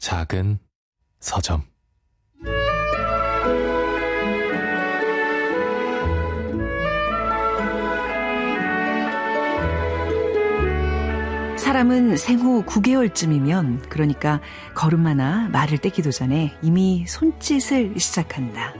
작은 서점. 사람은 생후 9개월쯤이면, 그러니까 걸음마나 말을 떼기도 전에 이미 손짓을 시작한다.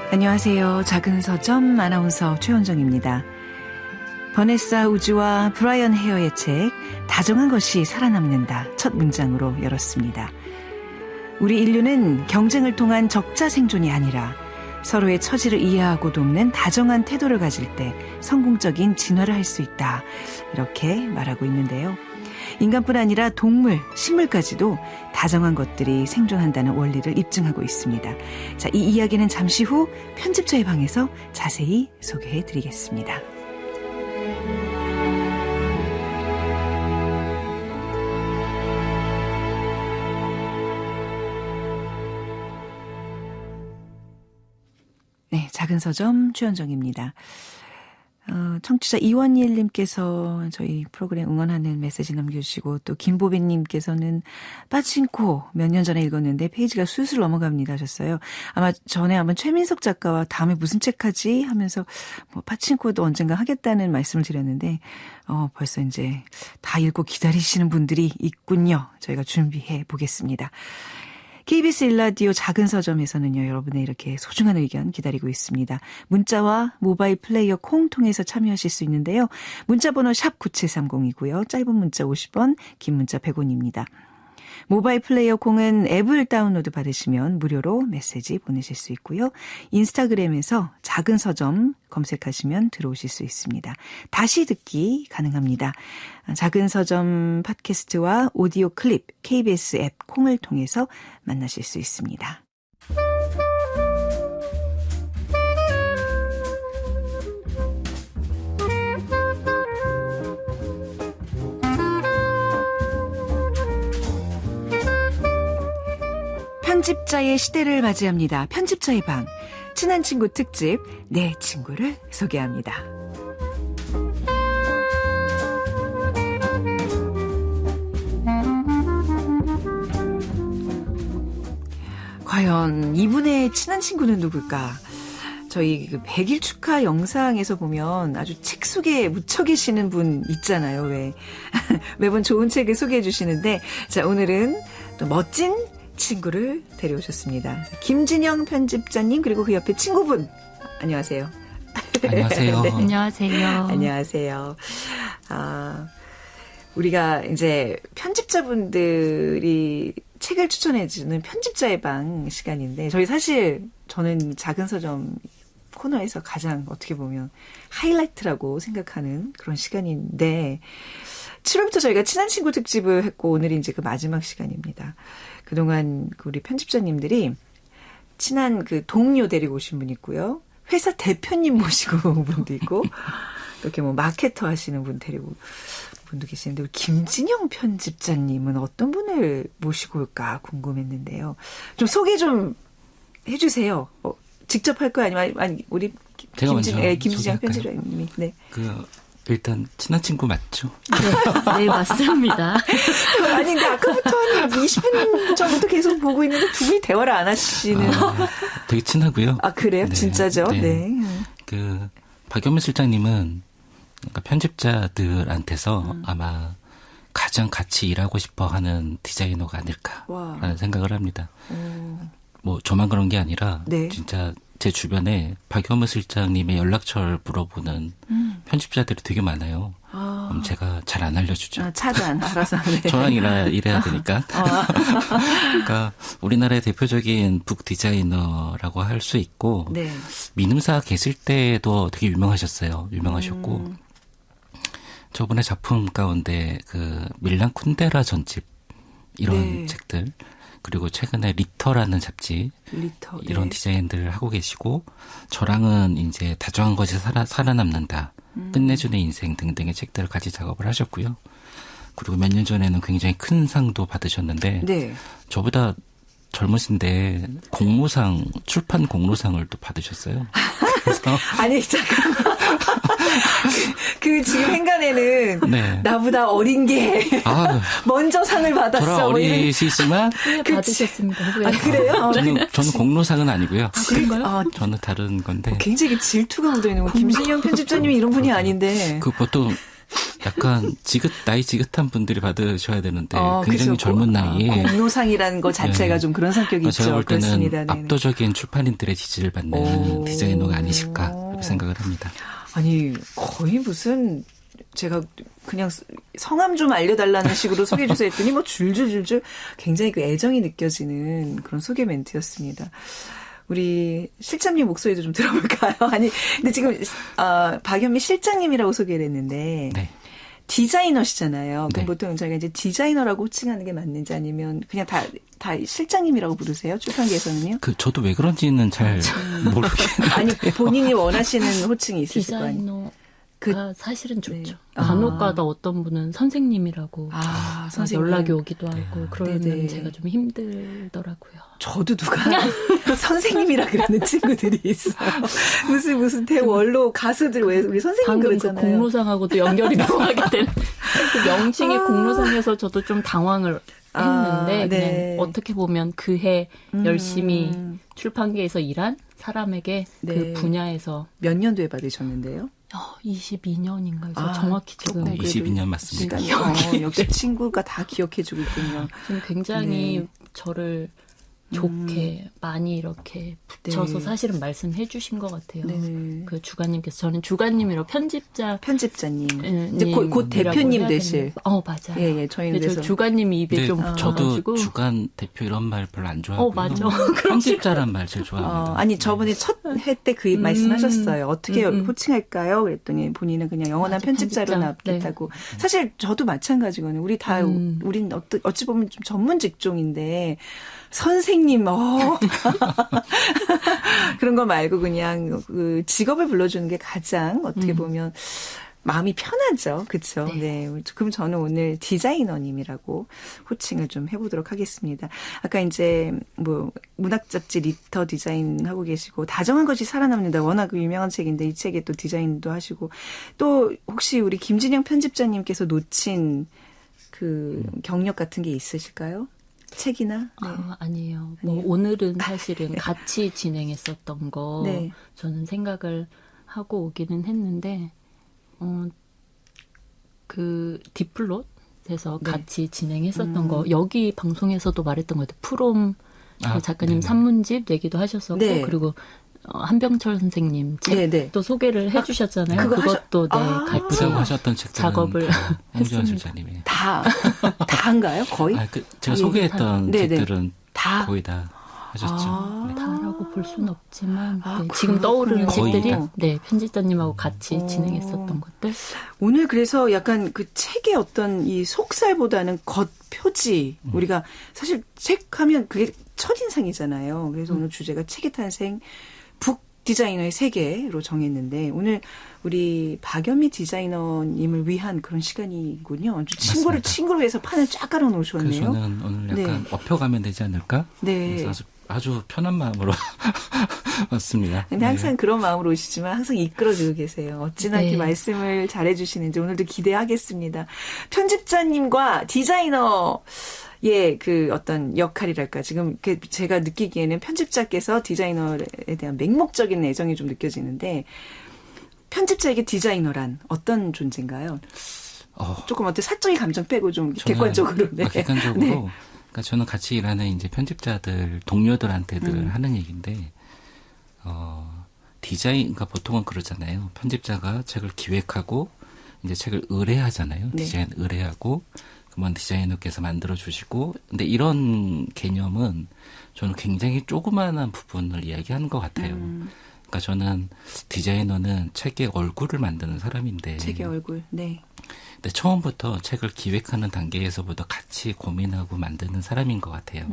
안녕하세요. 작은 서점 아나운서 최원정입니다. 버네사 우즈와 브라이언 헤어의 책 다정한 것이 살아남는다 첫 문장으로 열었습니다. 우리 인류는 경쟁을 통한 적자 생존이 아니라 서로의 처지를 이해하고 돕는 다정한 태도를 가질 때 성공적인 진화를 할 수 있다, 이렇게 말하고 있는데요. 인간뿐 아니라 동물, 식물까지도 다정한 것들이 생존한다는 원리를 입증하고 있습니다. 자, 이 이야기는 잠시 후 편집자의 방에서 자세히 소개해드리겠습니다. 네, 작은 서점 최원정입니다. 청취자 이원일님께서 저희 프로그램 응원하는 메시지 남겨주시고, 또 김보빈님께서는 빠친코 몇 년 전에 읽었는데 페이지가 술술 넘어갑니다 하셨어요. 아마 전에 한번 최민석 작가와 다음에 무슨 책 하지 하면서 뭐 빠친코도 언젠가 하겠다는 말씀을 드렸는데 벌써 이제 다 읽고 기다리시는 분들이 있군요. 저희가 준비해 보겠습니다. KBS 1라디오 작은 서점에서는요, 여러분의 이렇게 소중한 의견 기다리고 있습니다. 문자와 모바일 플레이어 콩 통해서 참여하실 수 있는데요. 문자번호 샵 9730이고요. 짧은 문자 50원, 긴 문자 100원입니다. 모바일 플레이어 콩은 앱을 다운로드 받으시면 무료로 메시지 보내실 수 있고요. 인스타그램에서 작은 서점 검색하시면 들어오실 수 있습니다. 다시 듣기 가능합니다. 작은 서점 팟캐스트와 오디오 클립, KBS 앱 콩을 통해서 만나실 수 있습니다. 편집자의 시대를 맞이합니다. 편집자의 방, 친한 친구 특집, 내 친구를 소개합니다. 과연 이분의 친한 친구는 누굴까? 저희 100일 축하 영상에서 보면 아주 책 속에 묻혀 계시는 분 있잖아요. 왜 매번 좋은 책을 소개해 주시는데, 자, 오늘은 또 멋진 친구를 데려오셨습니다. 김진영 편집자님, 그리고 그 옆에 친구분, 안녕하세요. 안녕하세요. 네. 안녕하세요. 안녕하세요. 우리가 이제 편집자분들이 책을 추천해주는 편집자의 방 시간인데, 저는 작은 서점 코너에서 가장 어떻게 보면 하이라이트라고 생각하는 그런 시간인데, 7월부터 저희가 친한 친구 특집을 했고, 오늘이 이제 그 마지막 시간입니다. 그동안 우리 편집자님들이 친한 그 동료 데리고 오신 분 있고요. 회사 대표님 모시고 온 분도 있고, 이렇게 뭐 마케터 하시는 분 데리고 온 분도 계시는데, 우리 김진영 편집자님은 어떤 분을 모시고 올까 궁금했는데요. 좀 소개 좀 해주세요. 직접 할 거예요? 아니면 우리 김진영 편집자님이? 네. 일단 친한 친구 맞죠? 네, 맞습니다. 아니, 근데 아까부터 한 20분 전부터 계속 보고 있는데 두 분이 대화를 안 하시는. 되게 친하고요. 아, 그래요? 네, 진짜죠? 네. 박연미 실장님은 그러니까 편집자들한테서 아마 가장 같이 일하고 싶어 하는 디자이너가 아닐까라는 생각을 합니다. 뭐 저만 그런 게 아니라, 네, 진짜 제 주변에 박연미 실장님의 연락처를 물어보는 편집자들이 되게 많아요. 제가 잘 안 알려주죠. 차단, 알아서. 네. 저랑 일해야 되니까. 그러니까 우리나라의 대표적인 북 디자이너라고 할 수 있고, 네, 민음사 계실 때도 되게 유명하셨고, 저번에 작품 가운데 밀란 쿤데라 전집, 이런, 네, 책들, 그리고 최근에 리터라는 잡지, 이런, 네, 디자인들을 하고 계시고, 저랑은 이제 다정한 것이 살아남는다, 끝내주는 인생 등등의 책들을 같이 작업을 하셨고요. 그리고 몇 년 전에는 굉장히 큰 상도 받으셨는데, 네, 저보다 젊으신데 출판 공로상을 또 받으셨어요. 그래서 아니 잠깐만. 그 지금 행간에는 네. 나보다 어린 게 아, 먼저 상을 받았어. 저랑 뭐 이런- 어리시지만 후회 그치. 받으셨습니다. 후회. 아, 그래요? 저는 공로상은 아니고요. 그런가요? 아, 저는 다른 건데 굉장히 질투가 묻어있는 거. 김신영 편집자님이 이런 분이 아닌데. 그 보통 약간 나이 지긋한 분들이 받으셔야 되는데 굉장히 그죠. 젊은 나이에 공로상이라는 것 자체가 네. 좀 그런 성격이 제가 있죠. 볼 때는 그렇습니다. 네네. 압도적인 출판인들의 지지를 받는 오. 디자이너가 아니실까 이렇게 생각을 합니다. 아니 거의 무슨 제가 그냥 성함 좀 알려달라는 식으로 소개해 주세요 했더니 뭐 줄줄줄줄 굉장히 그 애정이 느껴지는 그런 소개 멘트였습니다. 우리 실장님 목소리도 좀 들어볼까요? 아니 근데 지금 박연미 실장님이라고 소개를 했는데 네. 디자이너시잖아요. 그럼 네. 보통 저희가 이제 디자이너라고 호칭하는 게 맞는지 아니면 그냥 다 실장님이라고 부르세요? 출판계에서는요? 저도 왜 그런지는 잘 모르겠는데. 아니 본인이 원하시는 호칭이 있으실 거 아니에요? 디자이너가 사실은 좋죠. 네. 간혹가다 어떤 분은 선생님이라고 선생님. 연락이 오기도 하고 그러면 네네. 제가 좀 힘들더라고요. 저도 누가 선생님이라 그러는 친구들이 있어요. 무슨 대원로 가수들 왜 우리 선생님 방금 그 그러잖아요. 공로상하고도 연결이 명하게 되는 그 명칭의 공로상에서 저도 좀 당황을 했는데 네. 그냥 어떻게 보면 그해 열심히 출판계에서 일한 사람에게 네. 그 분야에서 몇 년도에 받으셨는데요? 22년인가요? 정확히 지금 네, 22년 맞습니다. 역시 친구가 다 기억해주고 있군요. 지금 굉장히 네. 저를 좋게 많이 이렇게 붙여서 네. 사실은 말씀해 주신 것 같아요. 네. 그 주관님께서 저는 주관님이라고 편집자님. 예, 이제 곧 대표님 해야 되실. 되는데. 맞아요. 예, 저희는 근데 저 그래서 주관님이 입에 네, 좀 저도 붙어가지고 주간 대표 이런 말 별로 안 좋아하고요. 맞아. 편집자란 말 제일 좋아합니다. 아니 저번에 첫 회 때 그 말씀하셨어요. 어떻게 음. 호칭할까요? 그랬더니 본인은 그냥 영원한 맞아, 편집자로 편집자. 남겠다고. 사실 저도 마찬가지거든요. 우리 다 우린 어찌 보면 좀 전문 직종인데 선생님 그런 거 말고 그냥 그 직업을 불러주는 게 가장 어떻게 보면 마음이 편하죠. 그렇죠. 네. 그럼 저는 오늘 디자이너님이라고 호칭을 좀 해보도록 하겠습니다. 아까 이제 뭐 문학 잡지 리터 디자인 하고 계시고 다정한 것이 살아남는다. 워낙 유명한 책인데 이 책에 또 디자인도 하시고 또 혹시 우리 김진영 편집자님께서 놓친 그 경력 같은 게 있으실까요? 책이나? 네. 아니에요. 뭐 오늘은 사실은 같이 진행했었던 거 네. 저는 생각을 하고 오기는 했는데 그 디플롯에서 네. 같이 진행했었던 거 여기 방송에서도 말했던 것 같아요. 프롬 그 작가님 네네. 산문집 얘기도 하셨었고 네. 그리고 한병철 선생님 네네. 책도 소개를 해주셨잖아요. 그거 그것도 같이 부자고 하셨던 책들은 작업을 홍지원 했습니다. 실장님이. 다 한가요? 거의? 제가 소개했던 네네. 책들은 다. 거의 다 하셨죠. 네. 다라고 볼 수는 없지만 아, 네, 지금 떠오르는 거의 책들이 다. 편집자님하고 같이 진행했었던 것들. 오늘 그래서 약간 그 책의 어떤 이 속살보다는 겉 표지 우리가 사실 책 하면 그게 첫인상이잖아요. 그래서 오늘 주제가 책의 탄생 북 디자이너의 세계로 정했는데 오늘 우리 박연미 디자이너님을 위한 그런 시간이군요. 친구를 위해서 판을 쫙 깔아 그래서 놓으셨네요. 저는 오늘 약간 네. 업혀가면 되지 않을까? 네. 그래서 아주 편한 마음으로 왔습니다. 근데 항상 그런 마음으로 오시지만 항상 이끌어주고 계세요. 어찌나 네. 이렇게 말씀을 잘해주시는지 오늘도 기대하겠습니다. 편집자님과 디자이너의 그 어떤 역할이랄까. 지금 제가 느끼기에는 편집자께서 디자이너에 대한 맹목적인 애정이 좀 느껴지는데 편집자에게 디자이너란 어떤 존재인가요? 조금 어때 사적인 감정 빼고 좀 객관적으로. 네. 객관적으로. 네. 그러니까 저는 같이 일하는 이제 편집자들, 동료들한테들 하는 얘기인데, 그러니까 보통은 그러잖아요. 편집자가 책을 기획하고, 이제 책을 의뢰하잖아요. 네. 디자인 의뢰하고, 그러면 디자이너께서 만들어주시고, 근데 이런 개념은 저는 굉장히 조그마한 부분을 이야기하는 것 같아요. 그러니까 저는 디자이너는 책의 얼굴을 만드는 사람인데, 책의 얼굴. 네. 근데 처음부터 책을 기획하는 단계에서부터 같이 고민하고 만드는 사람인 것 같아요.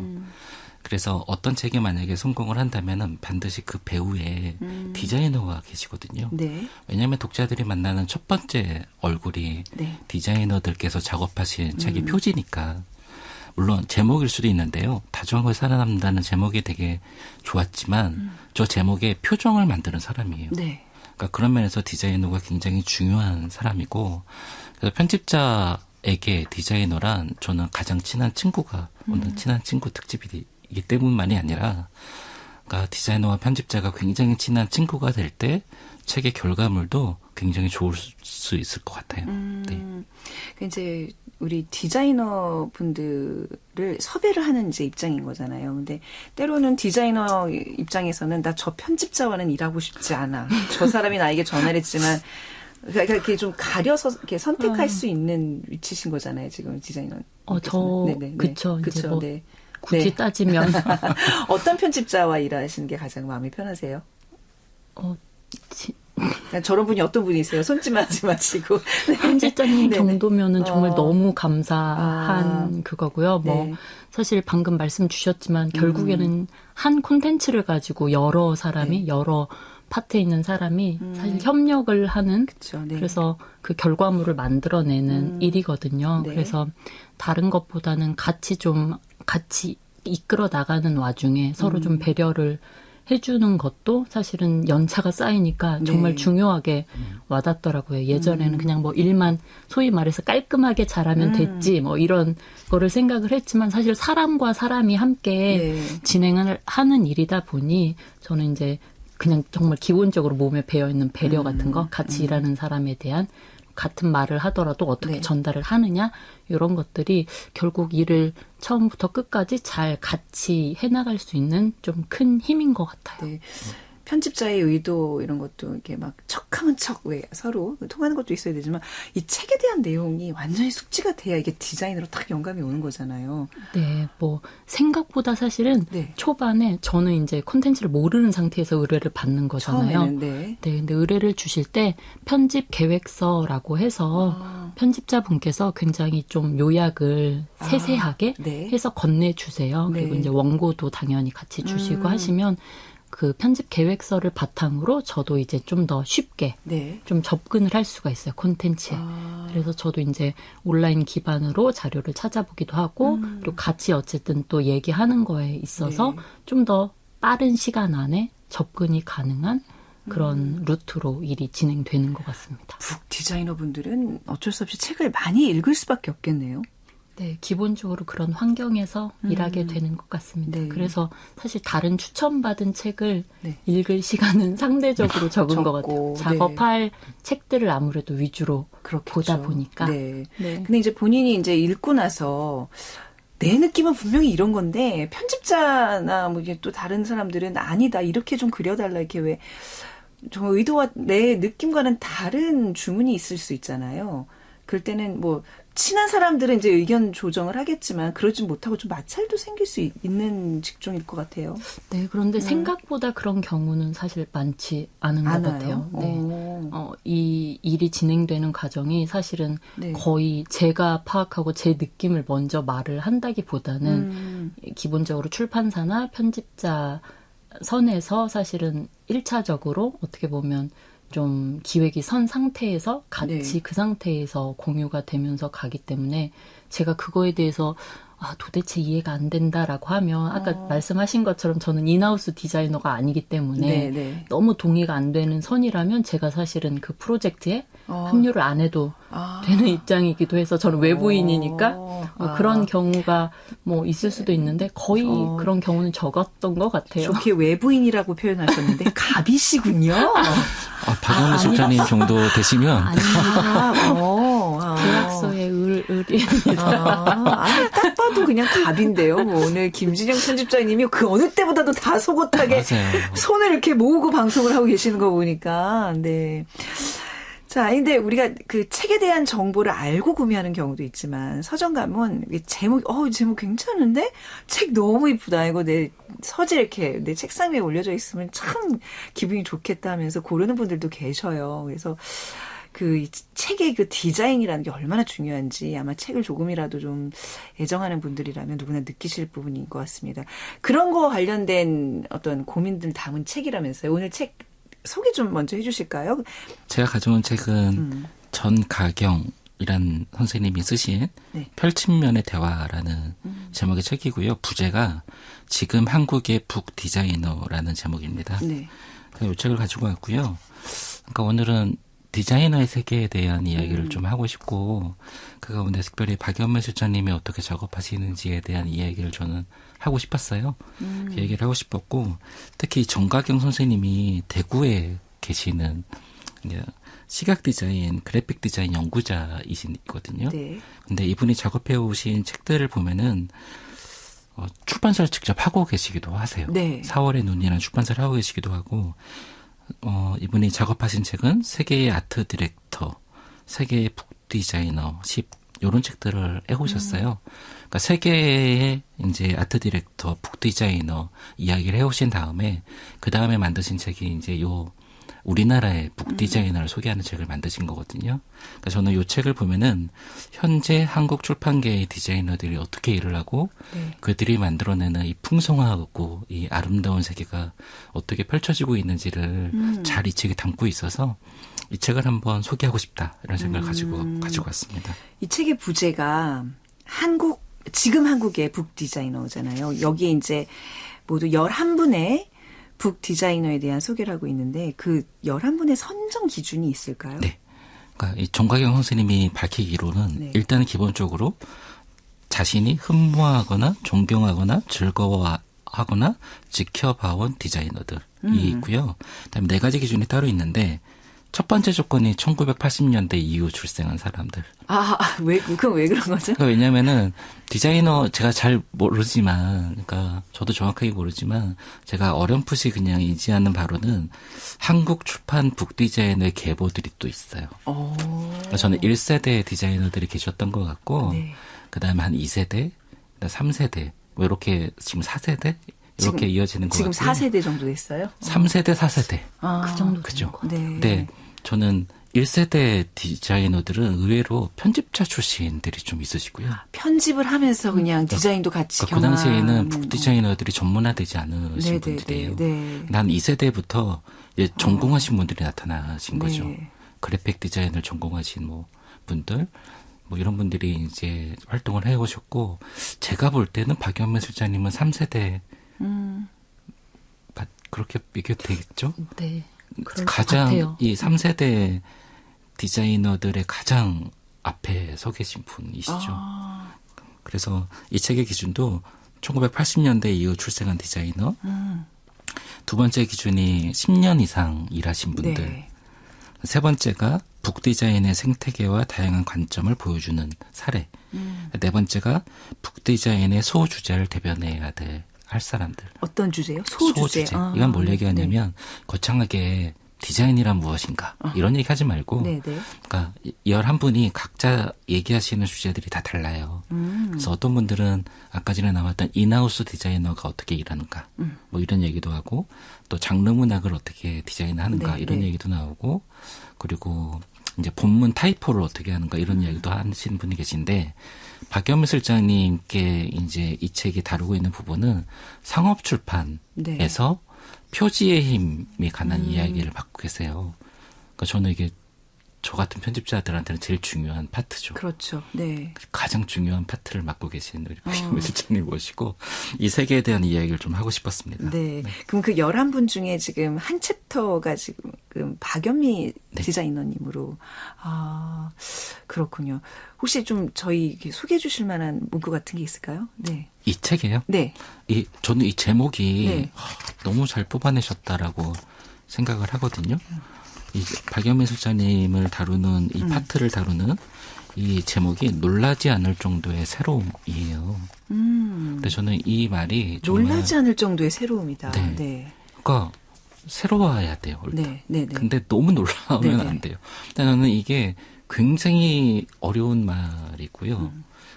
그래서 어떤 책이 만약에 성공을 한다면은 반드시 그 배우에 디자이너가 계시거든요. 네. 왜냐하면 독자들이 만나는 첫 번째 얼굴이 네. 디자이너들께서 작업하신 책의 표지니까. 물론 제목일 수도 있는데요. 다정하고 살아남는다는 제목이 되게 좋았지만 저 제목에 표정을 만드는 사람이에요. 네. 그러니까 그런 면에서 디자이너가 굉장히 중요한 사람이고 그래서 편집자에게 디자이너란 저는 가장 친한 친구가 오늘 친한 친구 특집이기 때문만이 아니라 그러니까 디자이너와 편집자가 굉장히 친한 친구가 될 때 책의 결과물도 굉장히 좋을 수 있을 것 같아요. 네. 이제 우리 디자이너 분들을 섭외를 하는 이제 입장인 거잖아요. 근데 때로는 디자이너 입장에서는 나 저 편집자와는 일하고 싶지 않아. 저 사람이 나에게 전화를 했지만 그러니까 이렇게 좀 가려서 이렇게 선택할 수 있는 위치신 거잖아요. 지금 디자이너. 그쵸. 이제 뭐 네. 굳이 네. 따지면 어떤 편집자와 일하시는 게 가장 마음이 편하세요? 저런 분이 어떤 분이세요? 손짓만 하지 마시고. 편집자님 네네. 정도면은 정말 너무 감사한 그거고요. 뭐 네. 사실 방금 말씀 주셨지만 결국에는 한 콘텐츠를 가지고 여러 사람이 여러 파트에 있는 사람이 사실 협력을 하는 그쵸, 네. 그래서 그 결과물을 만들어내는 일이거든요. 네. 그래서 다른 것보다는 같이 이끌어 나가는 와중에 서로 좀 배려를 해주는 것도 사실은 연차가 쌓이니까 정말 네. 중요하게 와닿더라고요. 예전에는 그냥 뭐 일만 소위 말해서 깔끔하게 잘하면 됐지 뭐 이런 거를 생각을 했지만 사실 사람과 사람이 함께 네. 진행을 하는 일이다 보니 저는 이제 그냥 정말 기본적으로 몸에 배어있는 배려 같은 거 같이 일하는 사람에 대한 같은 말을 하더라도 어떻게 네. 전달을 하느냐 이런 것들이 결국 일을 처음부터 끝까지 잘 같이 해나갈 수 있는 좀 큰 힘인 것 같아요. 네. 편집자의 의도 이런 것도 이렇게 막 척하면 척 왜 서로 통하는 것도 있어야 되지만 이 책에 대한 내용이 완전히 숙지가 돼야 이게 디자인으로 딱 영감이 오는 거잖아요. 네, 뭐 생각보다 사실은 네. 초반에 저는 이제 콘텐츠를 모르는 상태에서 의뢰를 받는 거잖아요. 처음에는 네. 네, 근데 의뢰를 주실 때 편집 계획서라고 해서 편집자분께서 굉장히 좀 요약을 세세하게 네. 해서 건네주세요. 그리고 네. 이제 원고도 당연히 같이 주시고 하시면 그 편집 계획서를 바탕으로 저도 이제 좀 더 쉽게 네. 좀 접근을 할 수가 있어요, 콘텐츠에. 그래서 저도 이제 온라인 기반으로 자료를 찾아보기도 하고, 그리고 같이 어쨌든 또 얘기하는 거에 있어서 네. 좀 더 빠른 시간 안에 접근이 가능한 그런 루트로 일이 진행되는 것 같습니다. 북 디자이너 분들은 어쩔 수 없이 책을 많이 읽을 수밖에 없겠네요. 네, 기본적으로 그런 환경에서 일하게 되는 것 같습니다. 네. 그래서 사실 다른 추천받은 책을 네. 읽을 시간은 상대적으로 적은 것 같아요. 적고, 작업할 책들을 아무래도 위주로 그렇겠죠. 보다 보니까. 네. 네. 근데 이제 본인이 이제 읽고 나서 내 느낌은 분명히 이런 건데 편집자나 뭐 이게 또 다른 사람들은 아니다 이렇게 좀 그려달라 이렇게 왜 정말 의도와 내 느낌과는 다른 주문이 있을 수 있잖아요. 그럴 때는 뭐 친한 사람들은 이제 의견 조정을 하겠지만 그러지 못하고 좀 마찰도 생길 수 있는 직종일 것 같아요. 네, 그런데 생각보다 그런 경우는 사실 많지 않은 것 같아요. 네. 이 일이 진행되는 과정이 사실은 네. 거의 제가 파악하고 제 느낌을 먼저 말을 한다기보다는 기본적으로 출판사나 편집자 선에서 사실은 1차적으로 어떻게 보면 좀 기획이 선 상태에서 같이 네. 그 상태에서 공유가 되면서 가기 때문에 제가 그거에 대해서 도대체 이해가 안 된다라고 하면 아까 말씀하신 것처럼 저는 인하우스 디자이너가 아니기 때문에 네, 네. 너무 동의가 안 되는 선이라면 제가 사실은 그 프로젝트에 합류를 안 해도 되는 입장이기도 해서 저는 외부인이니까 그런 경우가 뭐 있을 수도 있는데 거의 그런 경우는 적었던 것 같아요. 좋게 외부인이라고 표현하셨는데 갑이시군요. 박영우 실장님 정도 되시면 계약서에 을입니다. 아니, 딱 봐도 그냥 갑인데요. 뭐 오늘 김진영 편집자님이 그 어느 때보다도 다 속옷하게 맞아요. 손을 이렇게 모으고 방송을 하고 계시는 거 보니까, 네. 자, 근데 우리가 그 책에 대한 정보를 알고 구매하는 경우도 있지만 서점 가면 제목 괜찮은데? 책 너무 이쁘다. 이거 내 서재 이렇게 내 책상 위에 올려져 있으면 참 기분이 좋겠다 하면서 고르는 분들도 계셔요. 그래서 그 책의 그 디자인이라는 게 얼마나 중요한지 아마 책을 조금이라도 좀 애정하는 분들이라면 누구나 느끼실 부분인 것 같습니다. 그런 거 관련된 어떤 고민들 담은 책이라면서요. 오늘 책 소개 좀 먼저 해주실까요? 제가 가져온 책은 전가경 이란 선생님이 쓰신 네. 펼친면의 대화라는 제목의 책이고요. 부제가 지금 한국의 북 디자이너라는 제목입니다. 네. 이 책을 가지고 왔고요. 그러니까 오늘은 디자이너의 세계에 대한 이야기를 좀 하고 싶고 그 가운데 특별히 박연매 실장님이 어떻게 작업하시는지에 대한 이야기를 저는 하고 싶었어요. 그 얘기를 하고 싶었고 특히 정가경 선생님이 대구에 계시는 시각 디자인, 그래픽 디자인 연구자이시거든요. 네. 근데 이분이 작업해 오신 책들을 보면은 출판사를 직접 하고 계시기도 하세요. 네. 4월의 눈이라는 출판사를 하고 계시기도 하고 이분이 작업하신 책은 세계의 아트 디렉터, 세계의 북 디자이너 10 이런 책들을 해오셨어요. 그러니까 세계의 이제 아트 디렉터, 북 디자이너 이야기를 해오신 다음에 그 다음에 만드신 책이 이제 우리나라의 북 디자이너를 소개하는 책을 만드신 거거든요. 그러니까 저는 이 책을 보면은 현재 한국 출판계의 디자이너들이 어떻게 일을 하고 네. 그들이 만들어내는 이 풍성하고 이 아름다운 세계가 어떻게 펼쳐지고 있는지를 잘 이 책에 담고 있어서 이 책을 한번 소개하고 싶다 이런 생각을 가지고 왔습니다. 이 책의 부제가 지금 한국의 북 디자이너잖아요. 여기에 이제 모두 11분의 북 디자이너에 대한 소개를 하고 있는데 그 11분의 선정 기준이 있을까요? 네. 그러니까 이 정가경 선생님이 밝히기로는 네. 일단은 기본적으로 자신이 흠모하거나 존경하거나 즐거워하거나 지켜봐온 디자이너들이 있고요. 그다음에 4가지 기준이 따로 있는데 첫 번째 조건이 1980년대 이후 출생한 사람들. 그건 왜 그런 거죠? 그러니까 왜냐면은 디자이너 제가 잘 모르지만, 그러니까 저도 정확하게 모르지만 제가 어렴풋이 그냥 인지하는 바로는 한국 출판 북 디자이너의 계보들이 또 있어요. 그러니까 저는 1세대 디자이너들이 계셨던 것 같고, 네. 그 다음에 한 2세대, 3세대, 뭐 이렇게 지금 4세대 이렇게 이어지는 것 지금 같고요. 4세대 정도 됐어요? 3세대, 4세대. 그 정도 그죠. 네. 근데 저는 1세대 디자이너들은 의외로 편집자 출신들이 좀 있으시고요. 편집을 하면서 그냥 디자인도 같이 그러니까 그 당시에는 경험하는 북 디자이너들이 전문화되지 않으신 분들이에요. 네. 난 2세대부터 전공하신 분들이 나타나신 거죠. 네. 그래픽 디자인을 전공하신 분들, 이런 분들이 이제 활동을 해오셨고, 제가 볼 때는 박연매 실장님은 3세대, 그렇게 비교되겠죠? 네. 그럴 것 가장 같아요. 이 3세대 디자이너들의 가장 앞에 서 계신 분이시죠. 그래서 이 책의 기준도 1980년대 이후 출생한 디자이너, 두 번째 기준이 10년 이상 일하신 분들, 네. 세 번째가 북 디자인의 생태계와 다양한 관점을 보여주는 사례, 네 번째가 북 디자인의 소주제를 대변해야 할 사람들. 어떤 주제요? 소주제. 이건 뭘 얘기하냐면 거창하게 디자인이란 무엇인가 이런 얘기 하지 말고 네네. 그러니까 11분이 각자 얘기하시는 주제들이 다 달라요. 그래서 어떤 분들은 아까 전에 나왔던 인하우스 디자이너가 어떻게 일하는가 뭐 이런 얘기도 하고 또 장르 문학을 어떻게 디자인하는가 네, 이런 네. 얘기도 나오고 그리고 이제 본문 타이포를 어떻게 하는가 이런 이야기도 하시는 분이 계신데 박연미 실장님께 이제 이 책이 다루고 있는 부분은 상업 출판에서 네. 표지의 힘에 관한 이야기를 받고 계세요. 그러니까 저는 이게 저 같은 편집자들한테는 제일 중요한 파트죠. 그렇죠. 네. 가장 중요한 파트를 맡고 계신 우리 박연미 실장님 모시고 이 세계에 대한 이야기를 좀 하고 싶었습니다. 네. 그럼 그 11분 중에 지금 한 챕터가 지금 박연미 네. 디자이너님으로. 그렇군요. 혹시 좀 저희 이렇게 소개해 주실 만한 문구 같은 게 있을까요? 네. 이 책이에요? 네. 저는 이 제목이 네. 너무 잘 뽑아내셨다라고 생각을 하거든요. 이 박연미 실장님을 다루는 이 파트를 다루는 이 제목이 놀라지 않을 정도의 새로움이에요. 근데 저는 이 말이 정말 놀라지 않을 정도의 새로움이다. 네. 네. 그러니까 새로워야 돼요. 일단. 네. 네. 네. 근데 너무 놀라우면 네네. 안 돼요. 근데 저는 이게 굉장히 어려운 말이고요.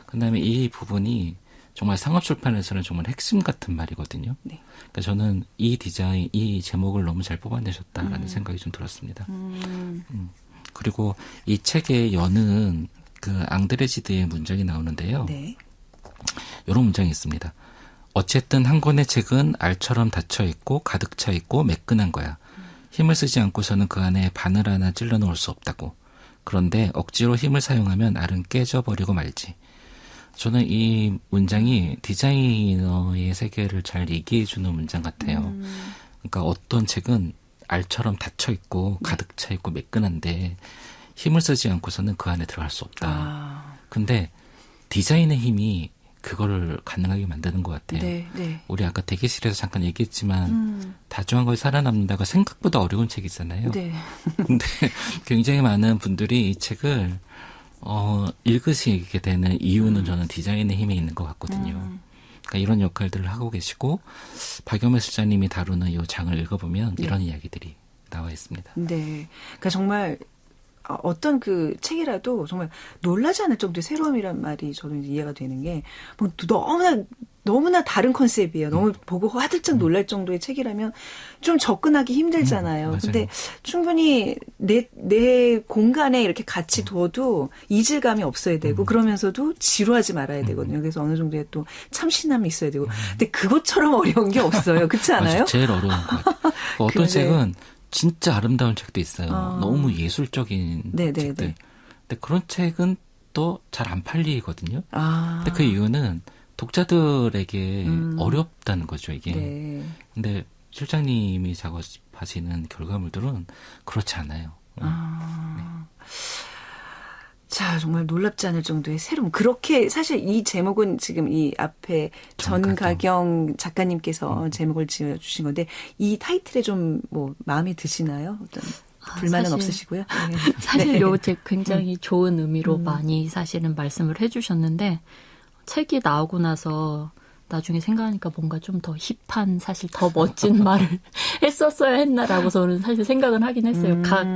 그다음에 이 부분이 정말 상업 출판에서는 정말 핵심 같은 말이거든요. 네. 그러니까 저는 이 제목을 너무 잘 뽑아내셨다라는 생각이 좀 들었습니다. 그리고 이 책에 여는 그 앙드레지드의 문장이 나오는데요. 네. 이런 문장이 있습니다. 어쨌든 한 권의 책은 알처럼 닫혀 있고 가득 차 있고 매끈한 거야. 힘을 쓰지 않고서는 그 안에 바늘 하나 찔러 넣을 수 없다고. 그런데 억지로 힘을 사용하면 알은 깨져버리고 말지. 저는 이 문장이 디자이너의 세계를 잘 얘기해주는 문장 같아요. 그러니까 어떤 책은 알처럼 닫혀있고 가득 차있고 매끈한데 힘을 쓰지 않고서는 그 안에 들어갈 수 없다. 근데 디자인의 힘이 그거를 가능하게 만드는 것 같아요. 네, 네. 우리 아까 대기실에서 잠깐 얘기했지만 다중한 거에 살아남는다가 생각보다 어려운 책이잖아요. 네. 근데 굉장히 많은 분들이 이 책을 읽으시게 되는 이유는 저는 디자인의 힘이 있는 것 같거든요. 그러니까 이런 역할들을 하고 계시고 박영매 실장님이 다루는 이 장을 읽어보면 이런 이야기들이 나와 있습니다. 네. 그러니까 정말 어떤 그 책이라도 정말 놀라지 않을 정도의 새로움이란 말이 저는 이해가 되는 게 뭐 너무나 다른 컨셉이에요. 너무 보고 화들짝 놀랄 정도의 책이라면 좀 접근하기 힘들잖아요. 근데 충분히 내 공간에 이렇게 같이 둬도 이질감이 없어야 되고 그러면서도 지루하지 말아야 되거든요. 그래서 어느 정도의 또 참신함이 있어야 되고. 근데 그것처럼 어려운 게 없어요. 그렇지 않아요? 맞아요. 제일 어려운 것 같아요. 어떤 책은 진짜 아름다운 책도 있어요. 너무 예술적인 책들. 근데 그런 책은 또 잘 안 팔리거든요. 근데 그 이유는 독자들에게 어렵다는 거죠, 이게. 네. 근데 실장님이 작업하시는 결과물들은 그렇지 않아요. 네. 자, 정말 놀랍지 않을 정도의 새로움. 그렇게 사실 이 제목은 지금 이 앞에 전가경 작가님께서 제목을 지어주신 건데 이 타이틀에 좀 뭐 마음에 드시나요? 어떤 불만은 사실, 없으시고요? 네. 사실 네. 요 책 굉장히 좋은 의미로 많이 사실은 말씀을 해주셨는데 책이 나오고 나서 나중에 생각하니까 뭔가 좀 더 힙한 사실 더 멋진 말을 했었어야 했나라고 저는 사실 생각은 하긴 했어요. 각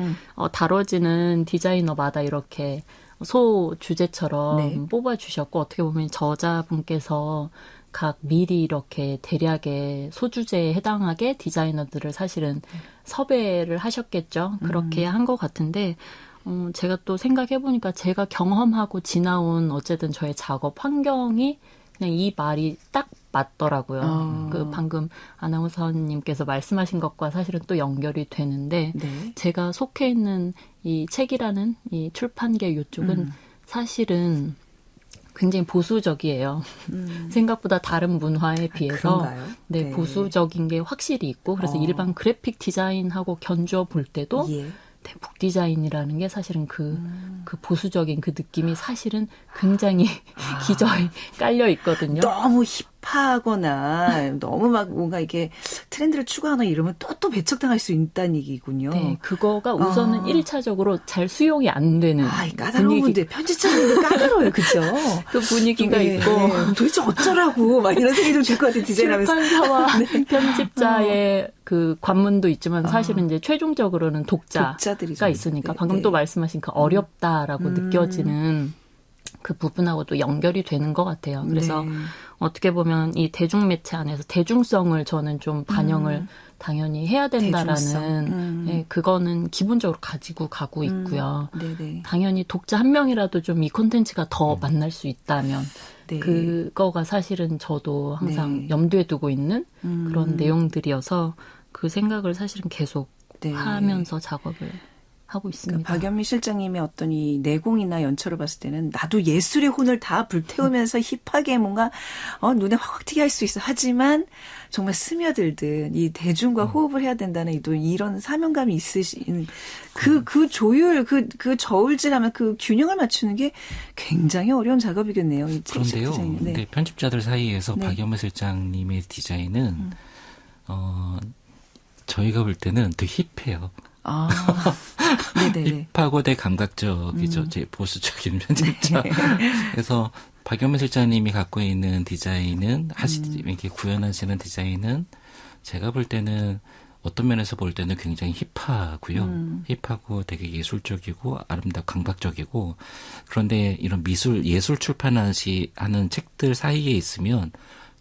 다뤄지는 디자이너마다 이렇게 소 주제처럼 뽑아주셨고 어떻게 보면 저자분께서 각 미리 이렇게 대략의 소주제에 해당하게 디자이너들을 사실은 섭외를 하셨겠죠. 그렇게 한 것 같은데 제가 또 생각해보니까 제가 경험하고 지나온 어쨌든 저의 작업 환경이 그냥 이 말이 딱 맞더라고요. 그 방금 아나운서님께서 말씀하신 것과 사실은 또 연결이 되는데 제가 속해 있는 이 책이라는 이 출판계 이쪽은 사실은 굉장히 보수적이에요. 생각보다 다른 문화에 비해서 네, 보수적인 게 확실히 있고 그래서 일반 그래픽 디자인하고 견주어 볼 때도 북 디자인이라는 게 사실은 그 보수적인 그 느낌이 사실은 굉장히 기저에 깔려 있거든요. 너무 힙하거나 너무 막 뭔가 이게 트렌드를 추구하거나 이러면 또 배척당할 수 있다는 얘기군요. 네, 그거가 우선은 1차적으로 잘 수용이 안 되는 까다로운 분들, 편집자분들 까다로워요. 그죠? 그 분위기가 있고 도대체 어쩌라고 막 이런 생각이 좀 들 것 같아요. 디자인하면서. 출판사와 편집자의 그 관문도 있지만 사실은 이제 최종적으로는 독자가 있으니까 방금 또 말씀하신 그 어렵다라고 느껴지는 그 부분하고 또 연결이 되는 것 같아요. 그래서 어떻게 보면 이 대중매체 안에서 대중성을 저는 좀 반영을 당연히 해야 된다라는 예, 그거는 기본적으로 가지고 가고 있고요. 당연히 독자 한 명이라도 좀 이 콘텐츠가 더 만날 수 있다면 그거가 사실은 저도 항상 염두에 두고 있는 그런 내용들이어서 그 생각을 사실은 계속 하면서 작업을 하고 있습니다. 그러니까 박연미 실장님의 어떤 이 내공이나 연처를 봤을 때는 나도 예술의 혼을 다 불태우면서 힙하게 뭔가 눈에 확 튀게 할 수 있어. 하지만 정말 스며들듯 이 대중과 호흡을 해야 된다는 또 이런 사명감이 있으신 그 조율, 그 저울질하면 그 균형을 맞추는 게 굉장히 어려운 작업이겠네요. 이 그런데요. 근데 편집자들 사이에서 박연미 실장님의 디자인은 저희가 볼 때는 되게 힙해요. 힙하고 되게 감각적이죠. 제 보수적인 편집자. 그래서 박연미 실장님이 갖고 있는 디자인은 이렇게 구현하시는 디자인은 제가 볼 때는 어떤 면에서 볼 때는 굉장히 힙하고요. 힙하고 되게 예술적이고 아름답고 감각적이고 그런데 이런 예술 출판하는 책들 사이에 있으면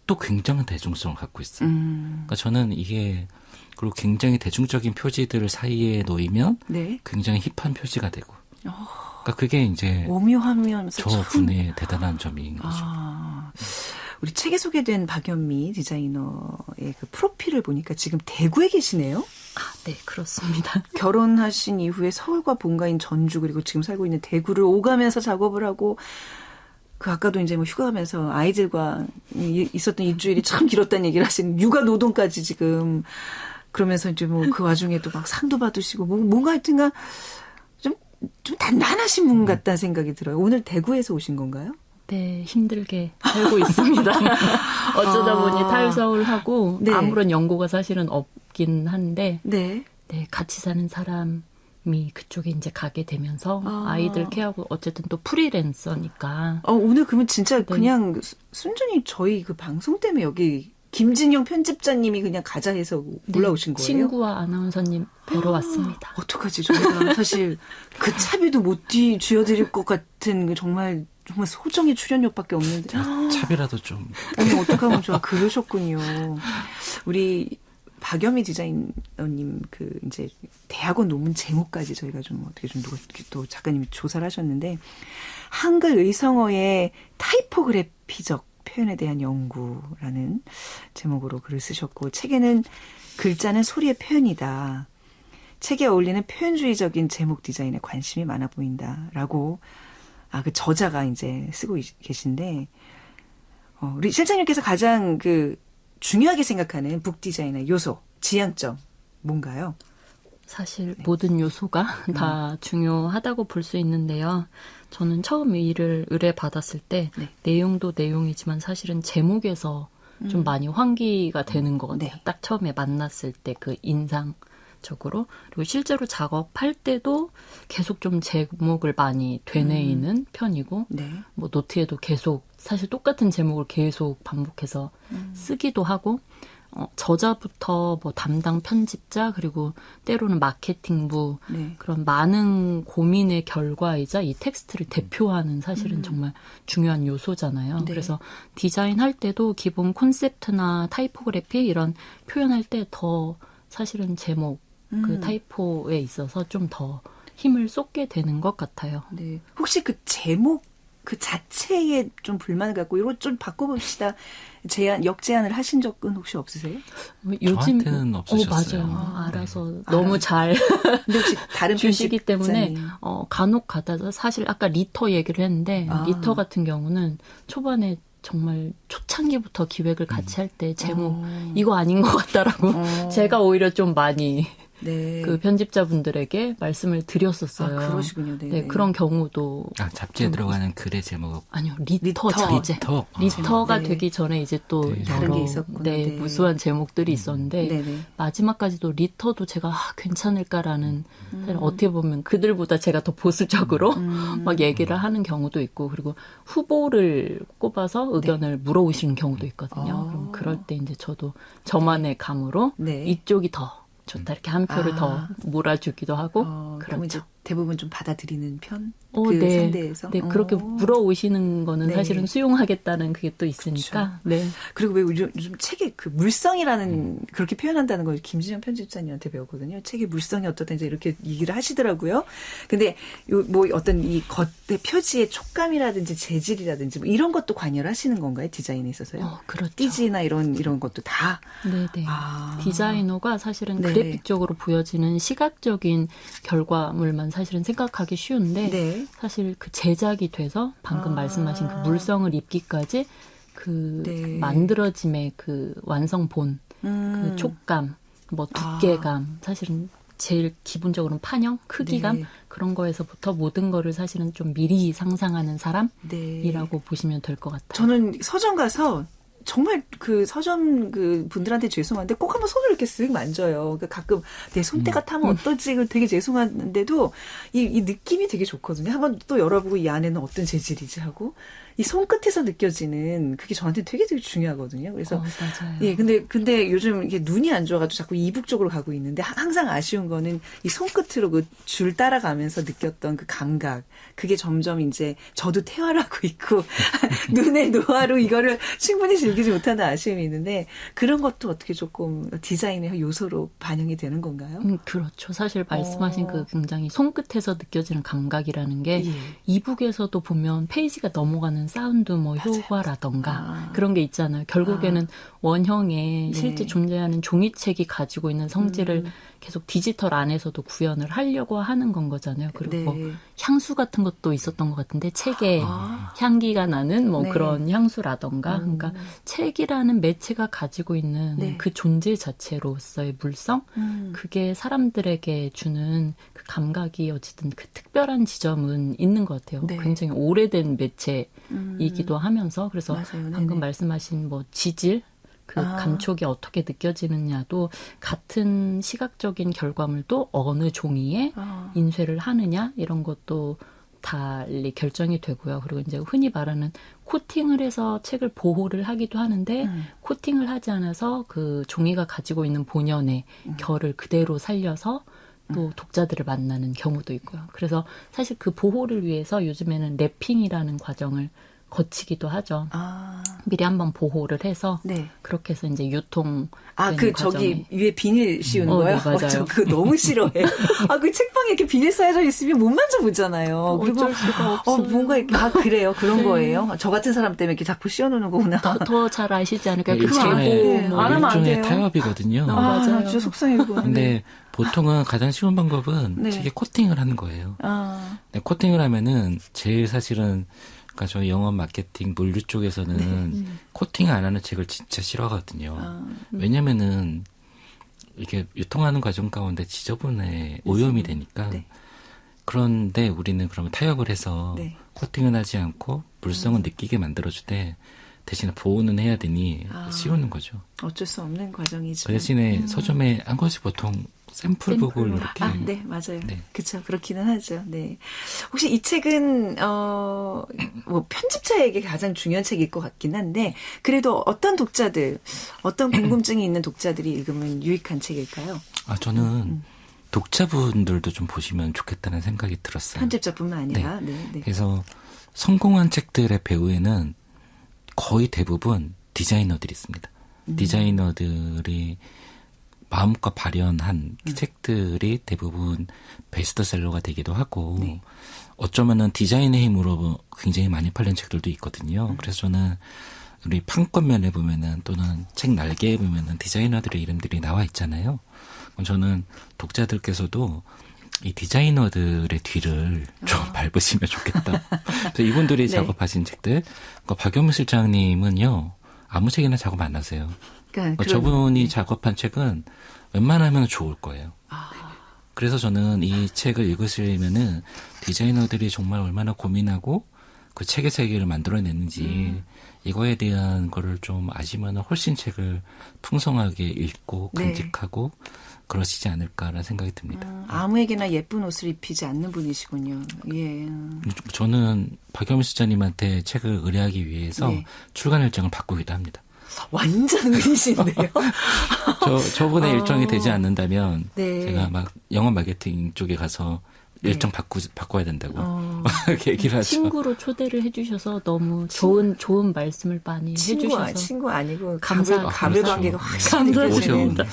또 굉장한 대중성을 갖고 있어요. 그러니까 저는 이게 그리고 굉장히 대중적인 표지들 사이에 놓이면 굉장히 힙한 표지가 되고. 그러니까 그게 이제 오묘하면서 저 분의 대단한 점인 거죠. 우리 책에 소개된 박연미 디자이너의 그 프로필을 보니까 지금 대구에 계시네요. 네, 그렇습니다. 결혼하신 이후에 서울과 본가인 전주 그리고 지금 살고 있는 대구를 오가면서 작업을 하고 그 아까도 이제 뭐 휴가 가면서 아이들과 있었던 일주일이 참 길었다는 얘기를 하시는 육아 노동까지 지금 그러면서 이제 뭐 그 와중에도 막 상도 받으시고 뭔가 하여튼가 좀 단단하신 분 같다는 생각이 들어요. 오늘 대구에서 오신 건가요? 네, 힘들게 살고 있습니다. 어쩌다 보니 탈서울하고 네. 아무런 연고가 사실은 없긴 한데 네. 네, 같이 사는 사람이 그쪽에 이제 가게 되면서 아이들 케어하고 어쨌든 또 프리랜서니까. 오늘 그러면 진짜 그냥 순전히 저희 그 방송 때문에 여기 김진영 편집자님이 그냥 가자 해서 올라오신 거예요? 친구와 아나운서님 뵈러 왔습니다. 어떡하지? 저희가 사실 그 차비도 못 쥐어드릴 것 같은 정말 소정의 출연료밖에 없는데. 차비라도 좀. 아니 어떡하면 좋아. 그러셨군요. 우리 박여미 디자이너님 그 이제 대학원 논문 제목까지 저희가 좀 어떻게 좀 누가 또 작가님이 조사를 하셨는데 한글 의성어의 타이포그래피적 표현에 대한 연구라는 제목으로 글을 쓰셨고 책에는 글자는 소리의 표현이다. 책에 어울리는 표현주의적인 제목 디자인에 관심이 많아 보인다라고 그 저자가 이제 쓰고 계신데 우리 실장님께서 가장 그 중요하게 생각하는 북 디자인의 요소, 지향점 뭔가요? 사실 모든 요소가 다 중요하다고 볼 수 있는데요. 저는 처음 이 일을 의뢰받았을 때 내용도 내용이지만 사실은 제목에서 좀 많이 환기가 되는 것 같아요. 네. 딱 처음에 만났을 때 그 인상적으로. 그리고 실제로 작업할 때도 계속 좀 제목을 많이 되뇌이는 편이고 네. 뭐 노트에도 계속 사실 똑같은 제목을 계속 반복해서 쓰기도 하고 저자부터 뭐 담당 편집자 그리고 때로는 마케팅부 네. 그런 많은 고민의 결과이자 이 텍스트를 대표하는 사실은 정말 중요한 요소잖아요. 네. 그래서 디자인할 때도 기본 콘셉트나 타이포그래피 이런 표현할 때 더 사실은 제목 그 타이포에 있어서 좀 더 힘을 쏟게 되는 것 같아요. 네. 혹시 그 제목 그 자체에 좀 불만을 갖고 이거 좀 바꿔봅시다. 역제안을 하신 적은 혹시 없으세요? 요즘 저한테는 없으셨어요. 맞아요. 알아서 너무 잘 근데 혹시 다른 주시기 때문에 편집자님. 간혹 가다가 사실 아까 리터 얘기를 했는데 리터 같은 경우는 초반에 정말 초창기부터 기획을 같이 할 때 제목 이거 아닌 것 같다라고 제가 오히려 좀 많이 네. 그 편집자분들에게 말씀을 드렸었어요. 그러시군요. 네. 네, 그런 경우도 잡지에 들어가는 글의 제목. 아니요, 리터 리터. 자체. 리터. 리터가 네. 되기 전에 이제 또 네. 다른 여러 게 있었구나. 네, 네. 무수한 제목들이 있었는데 네네. 마지막까지도 리터도 제가 괜찮을까라는 사실 어떻게 보면 그들보다 제가 더 보수적으로 막 얘기를 하는 경우도 있고 그리고 후보를 꼽아서 의견을 물어오시는 경우도 있거든요. 그럼 그럴 때 이제 저도 저만의 감으로 네. 이쪽이 더 좋다 이렇게 한 표를 더 몰아주기도 하고 그럼 이제 그렇죠. 대부분 좀 받아들이는 편? 네. 상대에서? 네, 그렇게 물어오시는 거는 네. 사실은 수용하겠다는 그게 또 있으니까. 네. 그리고 왜 요즘 책에 그 물성이라는 그렇게 표현한다는 걸 김진영 편집자님한테 배웠거든요. 책의 물성이 어떻다 이제 이렇게 얘기를 하시더라고요. 근데 뭐 어떤 이 겉의 표지의 촉감이라든지 재질이라든지 뭐 이런 것도 관여를 하시는 건가요? 디자인에 있어서요? 그렇죠. 띠지나 이런 것도 다. 네네. 아. 디자이너가 사실은 네. 그래픽적으로 보여지는 시각적인 결과물만 사실은 생각하기 쉬운데 네. 사실 그 제작이 돼서 방금 말씀하신 그 물성을 입기까지 그 네. 만들어짐의 그 완성본, 그 촉감, 뭐 두께감, 사실은 제일 기본적으로는 판형, 크기감 네. 그런 거에서부터 모든 거를 사실은 좀 미리 상상하는 네. 사람이라고 보시면 될 것 같아요. 저는 서점 가서 정말 그 서점 그 분들한테 죄송한데 꼭 한번 손을 이렇게 쓱 만져요. 그러니까 가끔 내 손때가 타면 어떨지 되게 죄송한데도 이 느낌이 되게 좋거든요. 한번 또 열어보고 이 안에는 어떤 재질이지 하고 이 손끝에서 느껴지는 그게 저한테 되게 중요하거든요. 그래서 맞아요. 예, 근데 요즘 이게 눈이 안 좋아가지고 자꾸 이북 쪽으로 가고 있는데 항상 아쉬운 거는 이 손끝으로 그 줄 따라가면서 느꼈던 그 감각 그게 점점 이제 저도 퇴화하고 있고 눈의 노화로 이거를 충분히 즐기지 못하는 아쉬움이 있는데 그런 것도 어떻게 조금 디자인의 요소로 반영이 되는 건가요? 그렇죠. 사실 말씀하신 그 굉장히 손끝에서 느껴지는 감각이라는 게 예. 이북에서도 보면 페이지가 넘어가는 사운드 뭐 효과라던가 그런 게 있잖아요. 결국에는 원형에 실제 존재하는 종이책이 가지고 있는 성질을 계속 디지털 안에서도 구현을 하려고 하는 건 거잖아요. 그리고 뭐 향수 같은 것도 있었던 것 같은데 책에 향기가 나는 뭐 그런 향수라던가 그러니까 책이라는 매체가 가지고 있는 그 존재 자체로서의 물성 그게 사람들에게 주는 그 감각이 어쨌든 그 특별한 지점은 있는 것 같아요. 굉장히 오래된 매체이기도 하면서 그래서 맞아요. 방금 말씀하신 뭐 지질 그 감촉이 어떻게 느껴지느냐도 같은 시각적인 결과물도 어느 종이에 인쇄를 하느냐 이런 것도 달리 결정이 되고요. 그리고 이제 흔히 말하는 코팅을 해서 책을 보호를 하기도 하는데 코팅을 하지 않아서 그 종이가 가지고 있는 본연의 결을 그대로 살려서 또 독자들을 만나는 경우도 있고요. 그래서 사실 그 보호를 위해서 요즘에는 랩핑이라는 과정을 거치기도 하죠. 미리 한번 보호를 해서 그렇게 해서 이제 유통 그 저기 위에 비닐 씌우는 거요? 네, 맞아요. 저 그거 너무 싫어해. 그 책방에 이렇게 비닐 쌓여져 있으면 못 만져보잖아요. 그리고 어쩔 수가 없어요. 뭔가 이렇게 그래요. 그런 거예요. 저 같은 사람 때문에 이렇게 자꾸 씌워놓는 거구나. 더 잘 아시지 않을까요? 네, 일종의 안 하면 안 돼요. 타협이거든요. 맞아요. 진짜 속상해 이거. 근데 보통은 가장 쉬운 방법은 책에 코팅을 하는 거예요. 코팅을 하면은 제일 사실은 그러니까 저희 영업 마케팅 물류 쪽에서는 코팅 안 하는 책을 진짜 싫어하거든요. 왜냐면은 이게 유통하는 과정 가운데 지저분해 오염이 되니까. 그런데 우리는 그러면 타협을 해서 코팅은 하지 않고 물성은 느끼게 만들어주되 대신에 보호는 해야 되니 씌우는 거죠. 어쩔 수 없는 과정이죠. 그 대신에 서점에 한 권씩 보통 샘플북을 이렇게. 네, 맞아요. 그렇죠. 그렇기는 하죠. 네. 혹시 이 책은, 뭐, 편집자에게 가장 중요한 책일 것 같긴 한데, 그래도 어떤 독자들, 어떤 궁금증이 있는 독자들이 읽으면 유익한 책일까요? 저는 독자분들도 좀 보시면 좋겠다는 생각이 들었어요. 편집자뿐만 아니라. 그래서 성공한 책들의 배후에는 거의 대부분 디자이너들이 있습니다. 디자이너들이 마음껏 발현한 책들이 대부분 베스트셀러가 되기도 하고 어쩌면은 디자인의 힘으로 굉장히 많이 팔린 책들도 있거든요. 그래서 저는 우리 판권면에 보면은 또는 책 날개에 보면은 디자이너들의 이름들이 나와 있잖아요. 저는 독자들께서도 이 디자이너들의 뒤를 좀 밟으시면 좋겠다. 그래서 이분들이 작업하신 책들, 박용민 실장님은요 아무 책이나 작업 안 하세요. 그러니까 저분이 작업한 책은 웬만하면 좋을 거예요. 그래서 저는 이 책을 읽으시려면은 디자이너들이 정말 얼마나 고민하고 그 책의 세계를 만들어냈는지 이거에 대한 거를 좀 아시면 훨씬 책을 풍성하게 읽고 간직하고 그러시지 않을까라는 생각이 듭니다. 아무에게나 예쁜 옷을 입히지 않는 분이시군요. 예. 저는 박영민 수자님한테 책을 의뢰하기 위해서 출간 일정을 바꾸기도 합니다. 완전 의리신데요? 저분의 일정이 되지 않는다면 제가 막 영업 마케팅 쪽에 가서 일정 바꿔야 된다고 얘기를 하죠. 친구로 초대를 해주셔서 너무 좋은 말씀을 많이 해주셔서 친구 아니고 감사합니다. 가불 관계가 확실히 감사합니다.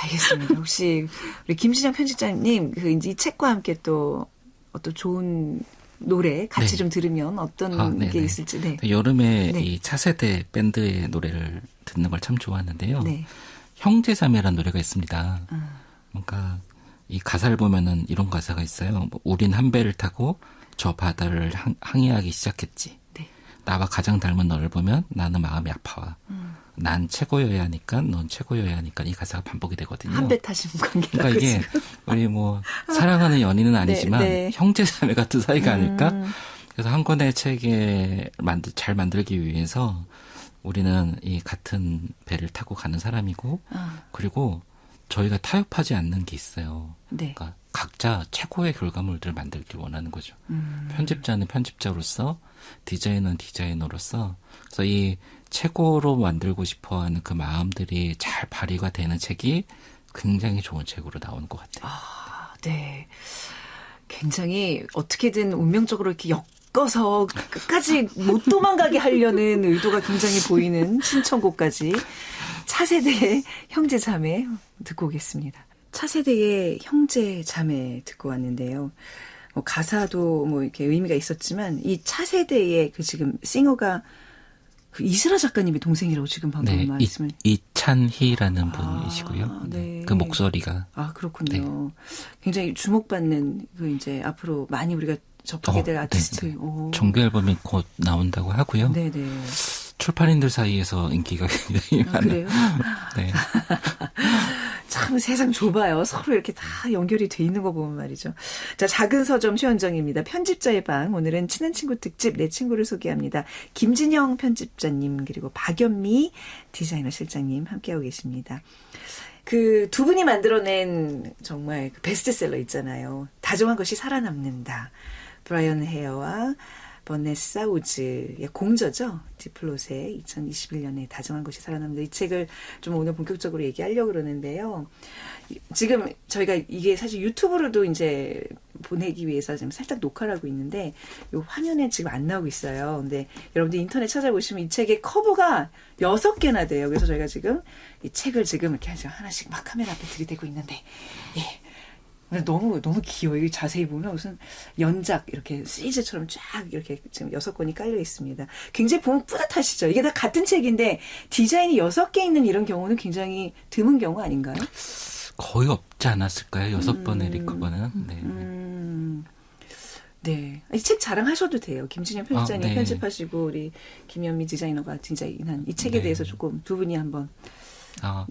알겠습니다. 혹시 우리 김신영 편집자님 이 책과 함께 또 어떤 좋은 노래 같이 좀 들으면 어떤 게 있을지. 여름에 이 차세대 밴드의 노래를 듣는 걸 참 좋아하는데요. 형제자매라는 노래가 있습니다. 그러니까 이 가사를 보면은 이런 가사가 있어요. 우린 한 배를 타고 저 바다를 항해하기 시작했지. 나와 가장 닮은 너를 보면 나는 마음이 아파와. 난 최고여야 하니까 넌 최고여야 하니까 이 가사가 반복이 되거든요. 한 배 타신 관계라고. 그러니까 이게 우리 뭐 사랑하는 연인은 아니지만 형제자매 같은 사이가 아닐까? 그래서 한 권의 책에 잘 만들기 위해서 우리는 이 같은 배를 타고 가는 사람이고 그리고 저희가 타협하지 않는 게 있어요. 그러니까 각자 최고의 결과물들을 만들길 원하는 거죠. 편집자는 편집자로서 디자이너는 디자이너로서 그래서 이 최고로 만들고 싶어하는 그 마음들이 잘 발휘가 되는 책이 굉장히 좋은 책으로 나오는 것 같아요. 네. 굉장히 어떻게든 운명적으로 이렇게 엮어서 끝까지 못 도망가게 하려는 의도가 굉장히 보이는 신청곡까지 차세대의 형제자매 듣고 오겠습니다. 차세대의 형제자매 듣고 왔는데요. 뭐 가사도 뭐 이렇게 의미가 있었지만 이 차세대의 그 지금 싱어가 그 이슬아 작가님의 동생이라고 지금 방금 네, 말씀을. 이찬희라는 분이시고요. 네. 그 목소리가. 그렇군요. 굉장히 주목받는 그 이제 앞으로 많이 우리가 접하게 될 아티스트. 네네. 오. 정규 앨범이 곧 나온다고 하고요. 네네. 출판인들 사이에서 인기가 굉장히 많아요. 그래요? 네. 참 세상 좁아요. 서로 이렇게 다 연결이 돼 있는 거 보면 말이죠. 자, 작은 서점 최원정입니다. 편집자의 방. 오늘은 친한 친구 특집 내 친구를 소개합니다. 김진영 편집자님 그리고 박연미 디자이너 실장님 함께하고 계십니다. 그 두 분이 만들어낸 정말 그 베스트셀러 있잖아요. 다정한 것이 살아남는다. 브라이언 헤어와 버네사 우즈의 공저죠. 디플롯의 2021년에 다정한 것이 살아남는다. 이 책을 좀 오늘 본격적으로 얘기하려고 그러는데요. 지금 저희가 이게 사실 유튜브로도 이제 보내기 위해서 지금 살짝 녹화를 하고 있는데 이 화면에 지금 안 나오고 있어요. 근데 여러분들 인터넷 찾아보시면 이 책의 커버가 6개나 돼요. 그래서 저희가 지금 이 책을 지금 이렇게 하나씩 막 카메라 앞에 들이대고 있는데 예. 너무 귀여워요. 이거 자세히 보면 무슨 연작 이렇게 시리즈처럼 쫙 이렇게 지금 6권이 깔려 있습니다. 굉장히 보면 뿌듯하시죠? 이게 다 같은 책인데 디자인이 6개 있는 이런 경우는 굉장히 드문 경우 아닌가요? 거의 없지 않았을까요? 6번의 리커버는. 네. 네. 이 책 자랑하셔도 돼요. 김진영 편집자님 네. 편집하시고 우리 김현미 디자이너가 디자인한 이 책에 네. 대해서 조금 두 분이 한번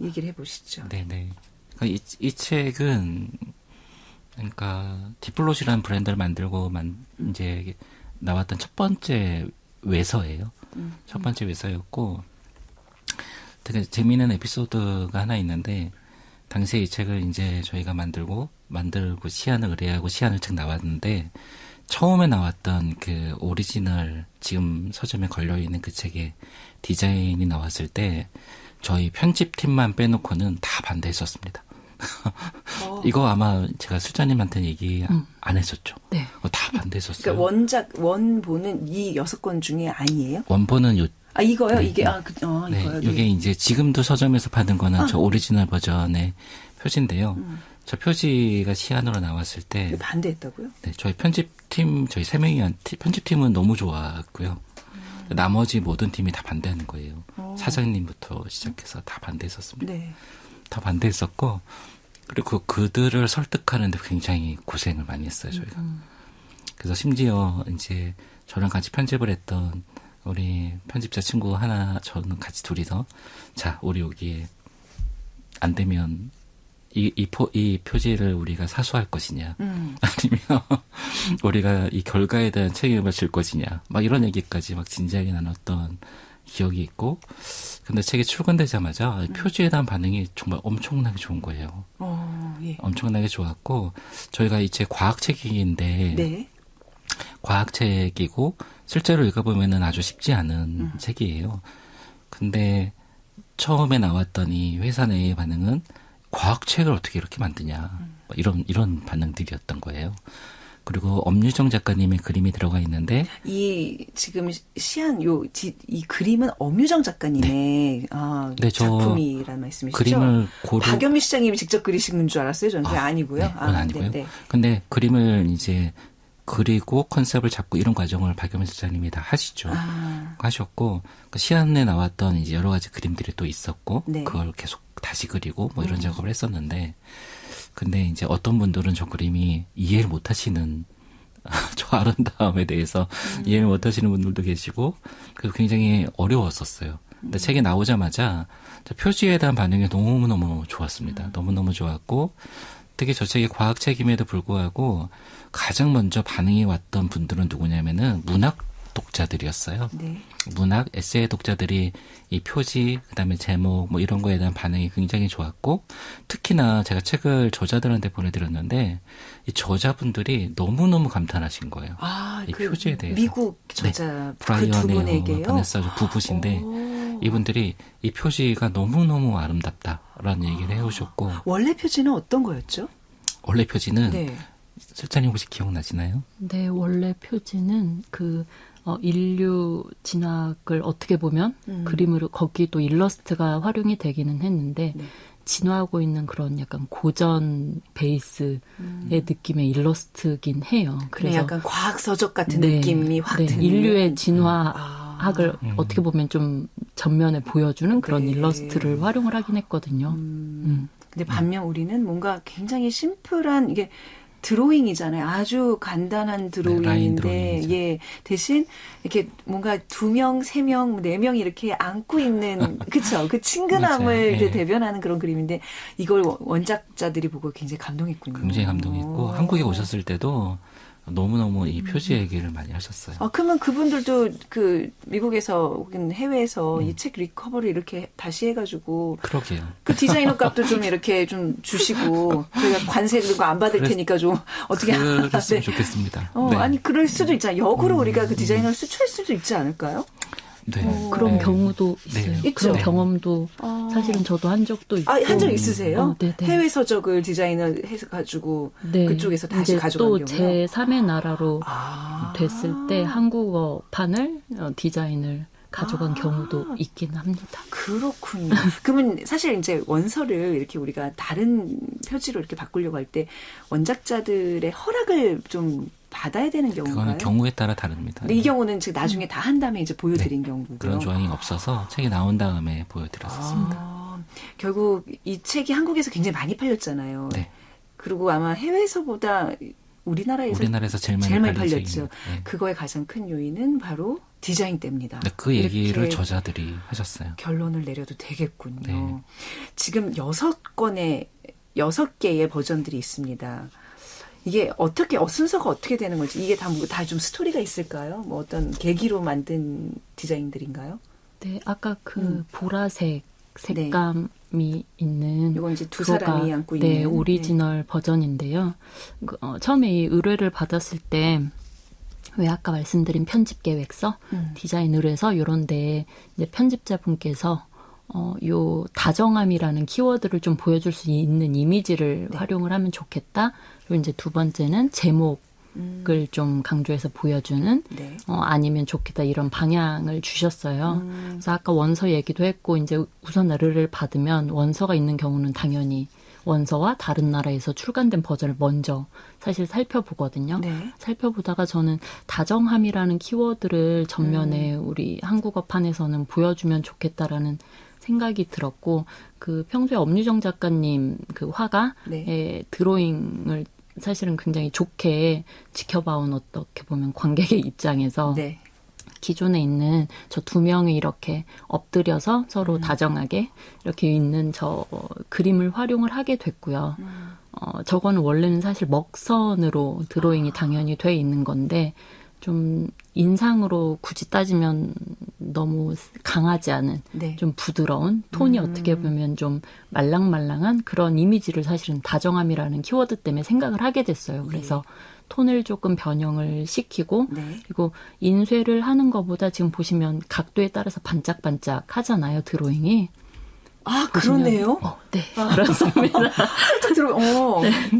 얘기를 해보시죠. 네네. 그러니까 이 책은 그러니까 디플롯이라는 브랜드를 만들고 이제 나왔던 첫 번째 외서예요. 첫 번째 외서였고 되게 재미있는 에피소드가 하나 있는데 당시에 이 책을 이제 저희가 만들고 시안을 의뢰하고 시안을 책 나왔는데 처음에 나왔던 그 오리지널 지금 서점에 걸려 있는 그 책의 디자인이 나왔을 때 저희 편집팀만 빼놓고는 다 반대했었습니다. 이거 아마 제가 수자님한테는 얘기 안 했었죠. 네. 다 반대했었어요. 그러니까 원본은 이 6권 중에 아니에요? 원본은 이거요? 네, 이게, 네. 이거요? 네, 네. 이게 이제 지금도 서점에서 받은 거는 저 오리지널 버전의 표지인데요. 저 표지가 시안으로 나왔을 때. 반대했다고요? 네, 저희 편집팀, 저희 3명이, 편집팀은 너무 좋아했고요. 나머지 모든 팀이 다 반대하는 거예요. 사장님부터 시작해서 다 반대했었습니다. 네. 다 반대했었고, 그리고 그들을 설득하는데 굉장히 고생을 많이 했어요, 저희가. 그래서 심지어 이제 저랑 같이 편집을 했던 우리 편집자 친구 하나, 저는 같이 둘이서, 자, 우리 여기에 안 되면 이 표지를 우리가 사수할 것이냐, 아니면 우리가 이 결과에 대한 책임을 질 것이냐, 막 이런 얘기까지 막 진지하게 나눴던 기억이 있고, 근데 책이 출간되자마자 표지에 대한 반응이 정말 엄청나게 좋은 거예요. 예. 엄청나게 좋았고, 저희가 이 책 과학책인데, 네. 과학책이고, 실제로 읽어보면은 아주 쉽지 않은 책이에요. 근데 처음에 나왔던 이 회사 내의 반응은 과학책을 어떻게 이렇게 만드냐, 이런 반응들이었던 거예요. 그리고 엄유정 작가님의 그림이 들어가 있는데 이 지금 시안 이 그림은 엄유정 작가님의 네, 저 작품이라는 말씀이시죠? 그림을 박연미 시장님이 직접 그리신 줄 알았어요. 저는 그게 아니고요. 네, 그건 아니고요. 네. 근데 그림을 이제 그리고 컨셉을 잡고 이런 과정을 박연미 시장님이 다 하시죠. 하셨고 그 시안에 나왔던 이제 여러 가지 그림들이 또 있었고 네. 그걸 계속 다시 그리고 뭐 이런 작업을 했었는데. 근데 이제 어떤 분들은 저 그림이 이해를 못 하시는, 저 아름다움에 대해서 이해를 못 하시는 분들도 계시고, 그래서 굉장히 어려웠었어요. 근데 책이 나오자마자 저 표지에 대한 반응이 너무너무 좋았습니다. 너무너무 좋았고, 특히 저 책이 과학책임에도 불구하고 가장 먼저 반응이 왔던 분들은 누구냐면은 문학 독자들이었어요. 네. 문학 에세이 독자들이 이 표지 그다음에 제목 뭐 이런 거에 대한 반응이 굉장히 좋았고 특히나 제가 책을 저자들한테 보내드렸는데 이 저자분들이 너무너무 감탄하신 거예요. 이 표지에 대해서. 미국 저자 브라이언 그 두 분에게요? 바네사 부부신데 이분들이 이 표지가 너무너무 아름답다라는 얘기를 해오셨고 원래 표지는 어떤 거였죠? 원래 표지는 네. 실장님 혹시 기억나시나요? 네, 원래 표지는 인류 진학을 어떻게 보면 그림으로 거기 또 일러스트가 활용이 되기는 했는데 네. 진화하고 있는 그런 약간 고전 베이스의 느낌의 일러스트긴 해요. 그래 약간 과학 서적 같은 네, 느낌이 확 네, 드는 인류의 진화학을 어떻게 보면 좀 전면에 보여주는 그런 네. 일러스트를 활용을 하긴 했거든요. 근데 반면 우리는 뭔가 굉장히 심플한 이게 드로잉이잖아요. 아주 간단한 라인 드로잉인데, 드로잉이죠. 예. 대신, 이렇게 뭔가 2명, 3명, 4명이 이렇게 안고 있는, 그쵸. 그 친근함을 맞아요. 이렇게 예. 대변하는 그런 그림인데, 이걸 원작자들이 보고 굉장히 감동했군요. 굉장히 감동했고 한국에 오셨을 때도 너무너무 이 표지 얘기를 많이 하셨어요. 그러면 그분들도 그 미국에서 혹은 해외에서 이 책 리커버를 이렇게 다시 해가지고 그러게요. 그 디자이너 값도 좀 이렇게 좀 주시고 저희가 관세 그런 거 안 받을 테니까 좀 어떻게 그랬으면 네. 좋겠습니다. 아니 그럴 수도 있잖아요. 역으로 우리가 그 디자이너를 수출할 수도 있지 않을까요? 네. 그런 네. 경우도 있어요. 네. 그런 있죠. 경험도 사실은 저도 한 적도 있고. 한 적 있으세요? 네네. 해외 서적을 디자인을 해가지고 네. 그쪽에서 다시 이제 가져간 또 경우요? 제3의 나라로 아. 됐을 때 한국어판을 디자인을 가져간 경우도 있긴 합니다. 그렇군요. 그러면 사실 이제 원서를 이렇게 우리가 다른 표지로 이렇게 바꾸려고 할 때 원작자들의 허락을 좀 받아야 되는 경우인가요? 그거는 경우에 따라 다릅니다. 근데 이 경우는 지금 나중에 다 한 다음에 이제 보여드린 경우고요. 그런 조항이 없어서 책이 나온 다음에 보여드렸었습니다. 결국 이 책이 한국에서 굉장히 많이 팔렸잖아요. 네. 그리고 아마 해외에서보다 우리나라에서 제일 많이 제일 많이 팔린 팔렸죠. 책입니다. 네. 그거의 가장 큰 요인은 바로 디자인 때입니다. 네, 그 얘기를 이렇게 저자들이 하셨어요. 결론을 내려도 되겠군요. 네. 지금 6개의 버전들이 있습니다. 이게 순서가 어떻게 되는 건지, 이게 다 좀 스토리가 있을까요? 뭐 어떤 계기로 만든 디자인들인가요? 네, 아까 그 보라색 색감이 있는 이건 이제 두 그거가, 사람이 안고 네, 있는 오리지널 버전인데요. 처음에 이 의뢰를 받았을 때 왜 아까 말씀드린 편집 계획서, 디자인 의뢰서 이런데 이제 편집자분께서 요 다정함이라는 키워드를 좀 보여줄 수 있는 이미지를 활용을 하면 좋겠다. 그리고 이제 두 번째는 제목을 좀 강조해서 보여주는 아니면 좋겠다 이런 방향을 주셨어요. 그래서 아까 원서 얘기도 했고 이제 우선 의뢰를 받으면 원서가 있는 경우는 당연히 원서와 다른 나라에서 출간된 버전을 먼저 사실 살펴보거든요. 네. 살펴보다가 저는 다정함이라는 키워드를 전면에 우리 한국어판에서는 보여주면 좋겠다라는 생각이 들었고, 그 평소에 엄유정 작가님 그 화가의 드로잉을 사실은 굉장히 좋게 지켜봐온 어떻게 보면 관객의 입장에서 기존에 있는 저 2명이 이렇게 엎드려서 서로 다정하게 이렇게 있는 저 그림을 활용을 하게 됐고요. 저거는 원래는 사실 먹선으로 드로잉이 당연히 돼 있는 건데 좀 인상으로 굳이 따지면 너무 강하지 않은 좀 부드러운 톤이 어떻게 보면 좀 말랑말랑한 그런 이미지를 사실은 다정함이라는 키워드 때문에 생각을 하게 됐어요. 그래서 톤을 조금 변형을 시키고 그리고 인쇄를 하는 것보다 지금 보시면 각도에 따라서 반짝반짝 하잖아요. 드로잉이. 그러네요. 네, 그렇습니다.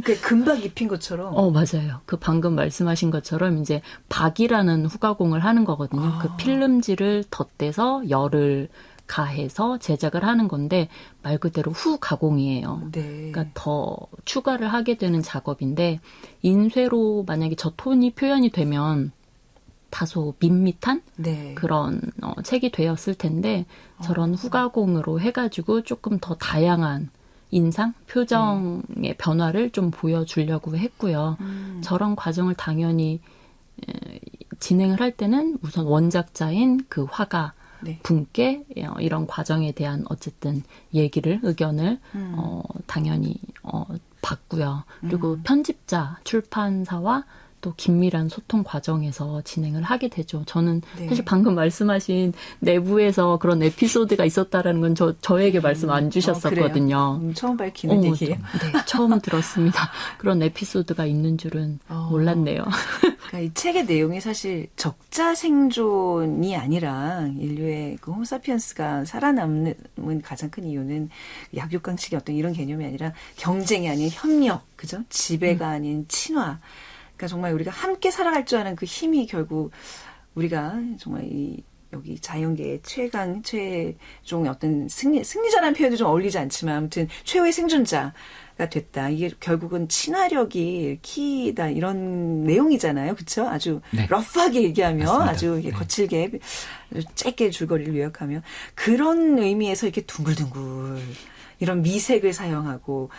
그 금박 입힌 것처럼. 맞아요. 그 방금 말씀하신 것처럼 이제 박이라는 후가공을 하는 거거든요. 그 필름지를 덧대서 열을 가해서 제작을 하는 건데 말 그대로 후가공이에요. 그러니까 더 추가를 하게 되는 작업인데 인쇄로 만약에 저 톤이 표현이 되면 다소 밋밋한 그런 책이 되었을 텐데 저런 후가공으로 해가지고 조금 더 다양한 인상, 표정의 변화를 좀 보여주려고 했고요. 저런 과정을 당연히 진행을 할 때는 우선 원작자인 그 화가 분께 이런 과정에 대한 어쨌든 의견을 당연히 받고요. 그리고 편집자, 출판사와 또 긴밀한 소통 과정에서 진행을 하게 되죠. 저는 사실 방금 말씀하신 내부에서 그런 에피소드가 있었다라는 건 저에게 말씀 안 주셨었거든요. 처음 밝히는 얘기예요? 네, 처음 들었습니다. 그런 에피소드가 있는 줄은 몰랐네요. 그러니까 이 책의 내용이 사실 적자 생존이 아니라 인류의 그 호모사피엔스가 살아남는 가장 큰 이유는 약육강식의 어떤 이런 개념이 아니라 경쟁이 아닌 협력, 그죠? 지배가 아닌 친화. 그러니까 정말 우리가 함께 살아갈 줄 아는 그 힘이 결국 우리가 정말 이 여기 자연계의 최종의 어떤 승리자라는 표현도 좀 어울리지 않지만 아무튼 최후의 생존자가 됐다. 이게 결국은 친화력이 키다 이런 내용이잖아요. 그렇죠? 아주 네. 러프하게 얘기하면 맞습니다. 아주 네. 거칠게 아주 짧게 줄거리를 요약하면 그런 의미에서 이렇게 둥글둥글 이런 미색을 사용하고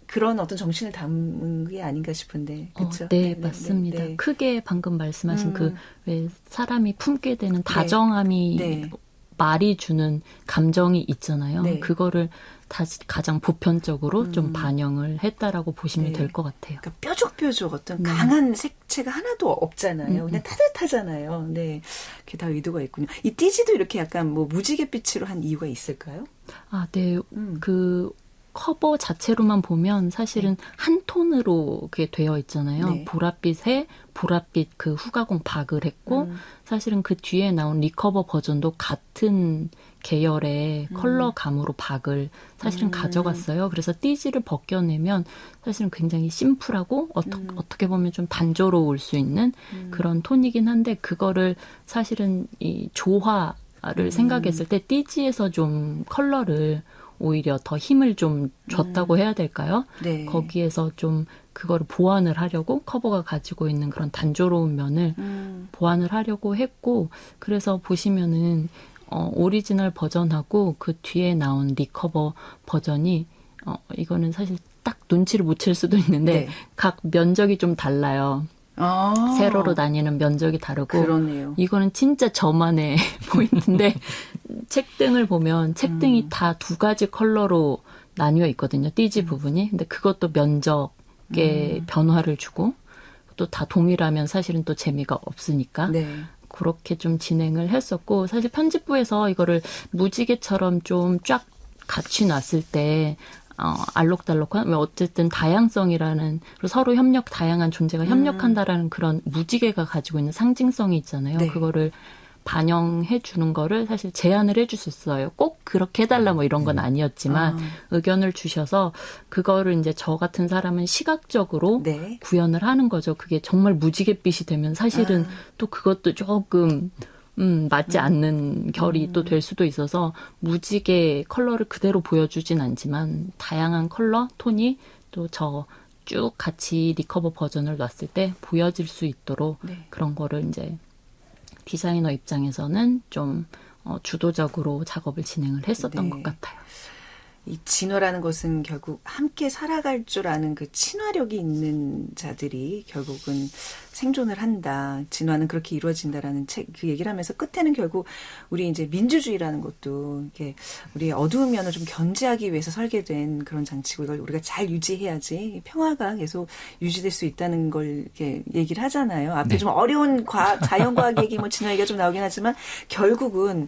그런 어떤 정신을 담은 게 아닌가 싶은데 그렇죠? 네, 맞습니다. 네. 크게 방금 말씀하신 왜 사람이 품게 되는 다정함이 네. 말이 주는 감정이 있잖아요. 네. 그거를 다시 가장 보편적으로 좀 반영을 했다라고 보시면 네. 될 것 같아요. 그러니까 뾰족뾰족 어떤 강한 색채가 하나도 없잖아요. 그냥 따뜻하잖아요. 네, 그게 다 의도가 있군요. 이 띠지도 이렇게 약간 뭐 무지갯빛으로 한 이유가 있을까요? 아, 네. 그 커버 자체로만 보면 사실은 한 톤으로 그게 되어 있잖아요. 네. 보랏빛에 보랏빛 그 후가공 박을 했고 사실은 그 뒤에 나온 리커버 버전도 같은 계열의 컬러감으로 박을 사실은 가져갔어요. 그래서 띠지를 벗겨내면 사실은 굉장히 심플하고 어떻게 보면 좀 단조로울 수 있는 그런 톤이긴 한데 그거를 사실은 이 조화를 생각했을 때 띠지에서 좀 컬러를 오히려 더 힘을 좀 줬다고 해야 될까요? 네. 거기에서 좀 그거를 보완을 하려고 커버가 가지고 있는 그런 단조로운 면을 보완을 하려고 했고 그래서 보시면은 오리지널 버전하고 그 뒤에 나온 리커버 버전이 이거는 사실 딱 눈치를 못 챌 수도 있는데 네. 각 면적이 좀 달라요. 아, 세로로 나뉘는 면적이 다르고 그러네요. 이거는 진짜 저만의 포인트인데 책등을 보면 책등이 다 두 가지 컬러로 나뉘어 있거든요. 띠지 부분이. 근데 그것도 면적에 변화를 주고 또 다 동일하면 사실은 또 재미가 없으니까 네. 그렇게 좀 진행을 했었고 사실 편집부에서 이거를 무지개처럼 좀 쫙 같이 놨을 때 알록달록한 어쨌든 다양성이라는 그리고 서로 다양한 존재가 협력한다라는 그런 무지개가 가지고 있는 상징성이 있잖아요. 네. 그거를 반영해 주는 거를 사실 제안을 해 주셨어요. 꼭 그렇게 해달라 뭐 이런 건 아니었지만 의견을 주셔서 그거를 이제 저 같은 사람은 시각적으로 네. 구현을 하는 거죠. 그게 정말 무지갯빛이 되면 사실은 또 그것도 조금 맞지 않는 결이 또 될 수도 있어서 무지개 컬러를 그대로 보여주진 않지만 다양한 컬러, 톤이 또 저 쭉 같이 리커버 버전을 놨을 때 보여질 수 있도록 네. 그런 거를 이제 디자이너 입장에서는 좀 주도적으로 작업을 진행을 했었던 네. 것 같아요. 이 진화라는 것은 결국 함께 살아갈 줄 아는 그 친화력이 있는 자들이 결국은 생존을 한다. 진화는 그렇게 이루어진다라는 그 얘기를 하면서 끝에는 결국 우리 이제 민주주의라는 것도 이렇게 우리의 어두운 면을 좀 견제하기 위해서 설계된 그런 장치고 이걸 우리가 잘 유지해야지 평화가 계속 유지될 수 있다는 걸 이렇게 얘기를 하잖아요. 앞에 네. 좀 어려운 자연과학 얘기, 뭐 진화 얘기가 좀 나오긴 하지만 결국은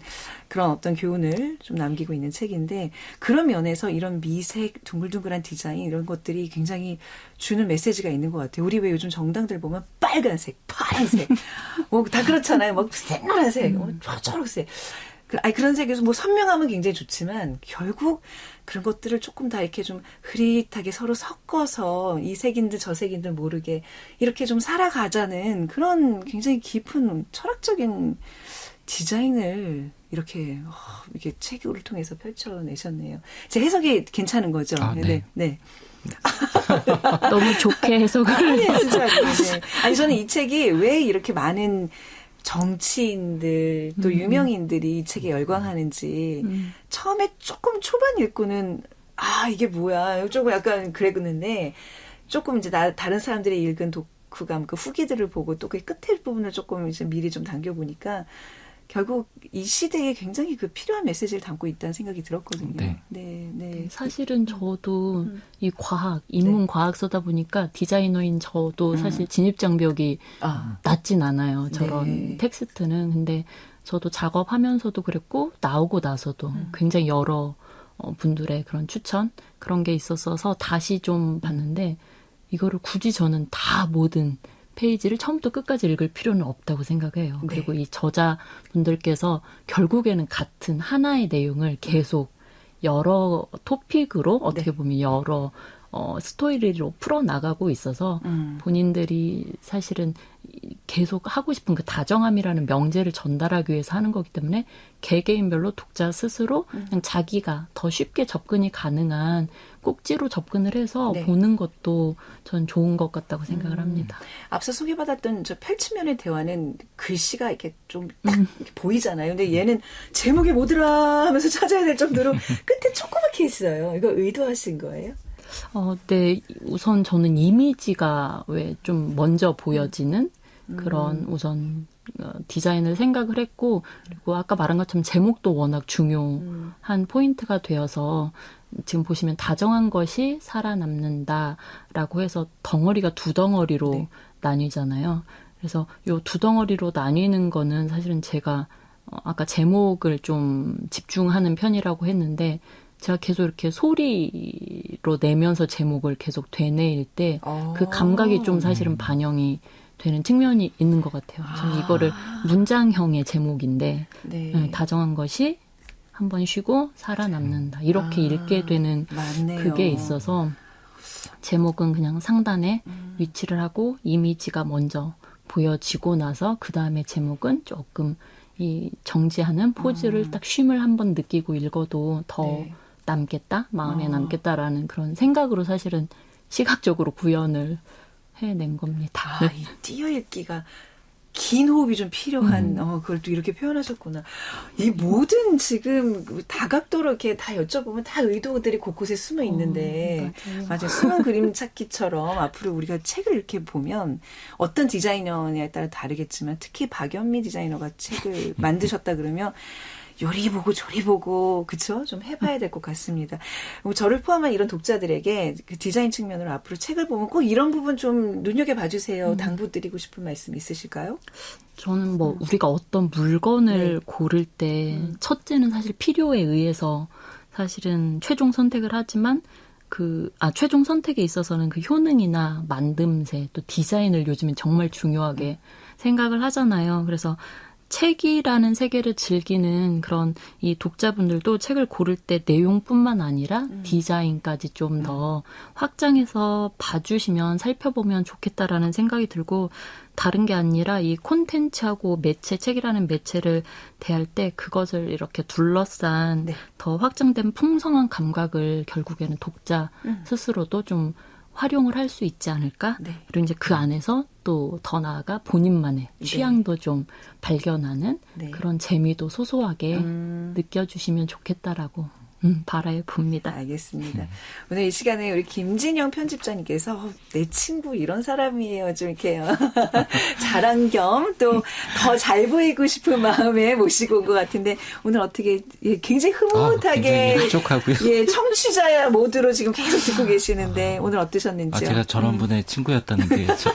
그런 어떤 교훈을 좀 남기고 있는 책인데 그런 면에서 이런 미색, 둥글둥글한 디자인 이런 것들이 굉장히 주는 메시지가 있는 것 같아요. 우리 왜 요즘 정당들 보면 빨간색, 파란색, 뭐 다 그렇잖아요. 뭐 새노란색, 초록색. 그런 색에서 뭐 선명하면 굉장히 좋지만 결국 그런 것들을 조금 다 이렇게 좀 흐릿하게 서로 섞어서 이 색인들 저 색인들 모르게 이렇게 좀 살아가자는 그런 굉장히 깊은 철학적인 디자인을 이렇게 책을 통해서 펼쳐내셨네요. 제 해석이 괜찮은 거죠? 아, 네. 네. 너무 좋게 해석을 아니, 진짜. 네. 아니, 저는 이 책이 왜 이렇게 많은 정치인들 또 유명인들이 이 책에 열광하는지 처음에 조금 초반 읽고는 이게 뭐야 조금 약간 그랬는데 조금 이제 다른 사람들이 읽은 독후감 그 후기들을 보고 또 그 끝에 부분을 조금 이제 미리 좀 당겨보니까 결국 이 시대에 굉장히 그 필요한 메시지를 담고 있다는 생각이 들었거든요. 네. 네. 사실은 저도 이 인문 과학 쓰다 보니까 디자이너인 저도 사실 진입장벽이 낮진 않아요. 저런 네. 텍스트는. 근데 저도 작업하면서도 그랬고 나오고 나서도 굉장히 여러 분들의 그런 추천 그런 게 있었어서 다시 좀 봤는데 이거를 굳이 저는 다 모든 페이지를 처음부터 끝까지 읽을 필요는 없다고 생각해요. 네. 그리고 이 저자분들께서 결국에는 같은 하나의 내용을 계속 여러 토픽으로 어떻게 보면 여러 스토리로 풀어나가고 있어서 본인들이 사실은 계속 하고 싶은 그 다정함이라는 명제를 전달하기 위해서 하는 거기 때문에 개개인별로 독자 스스로 그냥 자기가 더 쉽게 접근이 가능한 꼭지로 접근을 해서 네. 보는 것도 전 좋은 것 같다고 생각을 합니다. 앞서 소개받았던 저 펼치면의 대화는 글씨가 이렇게 좀 딱 보이잖아요. 근데 얘는 제목이 뭐더라 하면서 찾아야 될 정도로 끝에 조그맣게 있어요. 이거 의도하신 거예요? 네. 우선 저는 이미지가 왜 좀 먼저 보여지는 그런 우선 디자인을 생각을 했고, 그리고 아까 말한 것처럼 제목도 워낙 중요한 포인트가 되어서 지금 보시면 다정한 것이 살아남는다라고 해서 덩어리가 두 덩어리로 네. 나뉘잖아요. 그래서 요 두 덩어리로 나뉘는 거는 사실은 제가 아까 제목을 좀 집중하는 편이라고 했는데, 제가 계속 이렇게 소리로 내면서 제목을 계속 되뇌일 때 그 감각이 좀 사실은 반영이 되는 측면이 있는 것 같아요. 저는 이거를 문장형의 제목인데 네. 다정한 것이 한 번 쉬고 살아남는다. 이렇게 읽게 되는 맞네요. 그게 있어서 제목은 그냥 상단에 위치를 하고 이미지가 먼저 보여지고 나서 그 다음에 제목은 조금 이 정지하는 포즈를 딱 쉼을 한번 느끼고 읽어도 더 네. 남겠다, 마음에 남겠다라는 그런 생각으로 사실은 시각적으로 구현을 해낸 겁니다. 아, 이 띄어읽기가 긴 호흡이 좀 필요한, 그걸 또 이렇게 표현하셨구나. 이 모든 지금 다각도로 이렇게 다 여쭤보면 다 의도들이 곳곳에 숨어 있는데, 맞아요. 숨은 그림 찾기처럼 앞으로 우리가 책을 이렇게 보면 어떤 디자이너냐에 따라 다르겠지만 특히 박연미 디자이너가 책을 만드셨다 그러면 요리 보고 조리 보고 그쵸? 좀 해봐야 될 것 같습니다. 저를 포함한 이런 독자들에게 그 디자인 측면으로 앞으로 책을 보면 꼭 이런 부분 좀 눈여겨봐 주세요. 당부드리고 싶은 말씀 있으실까요? 저는 뭐 우리가 어떤 물건을 네. 고를 때 첫째는 사실 필요에 의해서 사실은 최종 선택을 하지만 최종 선택에 있어서는 그 효능이나 만듦새 또 디자인을 요즘엔 정말 중요하게 생각을 하잖아요. 그래서 책이라는 세계를 즐기는 그런 이 독자분들도 책을 고를 때 내용뿐만 아니라 디자인까지 좀 더 확장해서 봐주시면 살펴보면 좋겠다라는 생각이 들고, 다른 게 아니라 이 콘텐츠하고 매체, 책이라는 매체를 대할 때 그것을 이렇게 둘러싼 네. 더 확장된 풍성한 감각을 결국에는 독자 스스로도 좀 활용을 할 수 있지 않을까? 네. 그리고 이제 그 안에서 또 더 나아가 본인만의 취향도 좀 발견하는 네. 그런 재미도 소소하게 느껴주시면 좋겠다라고 바라해 봅니다. 알겠습니다. 오늘 이 시간에 우리 김진영 편집자님께서 내 친구 이런 사람이에요. 좀 이렇게 자랑 겸 또 더 잘 보이고 싶은 마음에 모시고 온 것 같은데 오늘 어떻게 굉장히 흐뭇하게 굉장히 흡족하고요. 청취자 모드로 지금 계속 듣고 계시는데 오늘 어떠셨는지요? 제가 저런 분의 친구였다는 게 참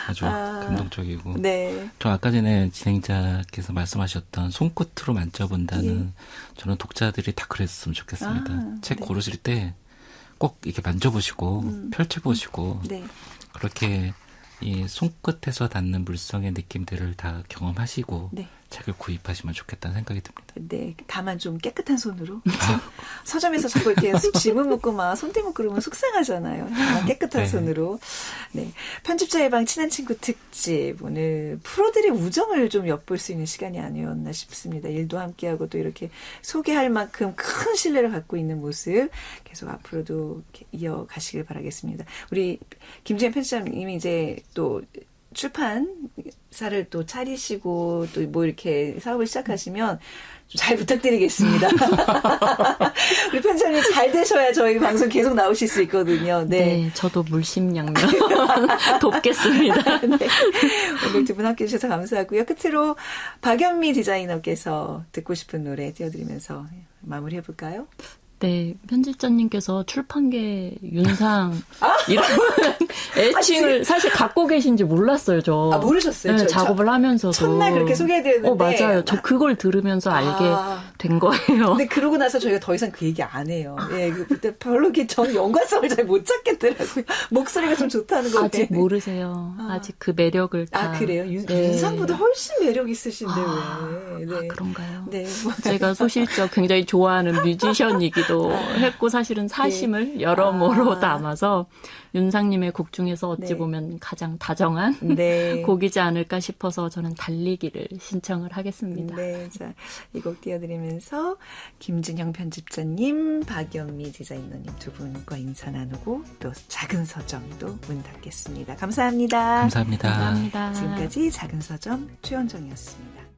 아주 감동적이고. 네. 저 아까 전에 진행자께서 말씀하셨던 손끝으로 만져본다는 저는 독자들이 다 그랬으면 좋겠습니다. 책 네. 고르실 때 꼭 이렇게 만져보시고 펼쳐보시고 네. 그렇게 이 손끝에서 닿는 물성의 느낌들을 다 경험하시고 네. 책을 구입하시면 좋겠다는 생각이 듭니다. 네, 다만 좀 깨끗한 손으로. 서점에서 자꾸 이렇게 지문 묻고 막 손대 묻고 그러면 속상하잖아요. 다만 깨끗한 네. 손으로. 네. 편집자의 방 친한 친구 특집. 오늘 프로들의 우정을 좀 엿볼 수 있는 시간이 아니었나 싶습니다. 일도 함께하고 또 이렇게 소개할 만큼 큰 신뢰를 갖고 있는 모습 계속 앞으로도 이렇게 이어가시길 바라겠습니다. 우리 김지현 편집자님이 이제 또 출판사를 또 차리시고 또 뭐 이렇게 사업을 시작하시면 좀 잘 부탁드리겠습니다. 우리 편집자님 잘 되셔야 저희 방송 계속 나오실 수 있거든요. 네. 저도 물심양면 돕겠습니다. 네. 오늘 두 분 함께 해주셔서 감사하고요. 끝으로 박연미 디자이너께서 듣고 싶은 노래 띄워드리면서 마무리해볼까요? 네, 편집자님께서 출판계 윤상 이런 애칭을 사실 갖고 계신지 몰랐어요, 저. 아, 모르셨어요? 네, 작업을 하면서도. 첫날 그렇게 소개해드렸는데. 맞아요. 저 그걸 들으면서 알게 된 거예요. 근데 그러고 나서 저희가 더 이상 그 얘기 안 해요. 예, 그때 별로 이렇게 전 연관성을 잘 못 찾겠더라고요. 목소리가 좀 좋다는 거. 아직 모르세요. 아직 그 매력을 다. 그래요? 윤상보다 훨씬 매력 있으신데 왜? 네. 그런가요? 네. 제가 소실적 굉장히 좋아하는 뮤지션이기도 준비도 했고 사실은 사심을 여러모로 담아서 윤상님의 곡 중에서 어찌 보면 가장 다정한 곡이지 않을까 싶어서 저는 달리기를 신청을 하겠습니다. 네, 자, 이 곡 띄워드리면서 김진영 편집자님, 박영미 디자이너님 두 분과 인사 나누고 또 작은 서점도 문 닫겠습니다. 감사합니다. 감사합니다. 감사합니다. 지금까지 작은 서점 최원정이었습니다.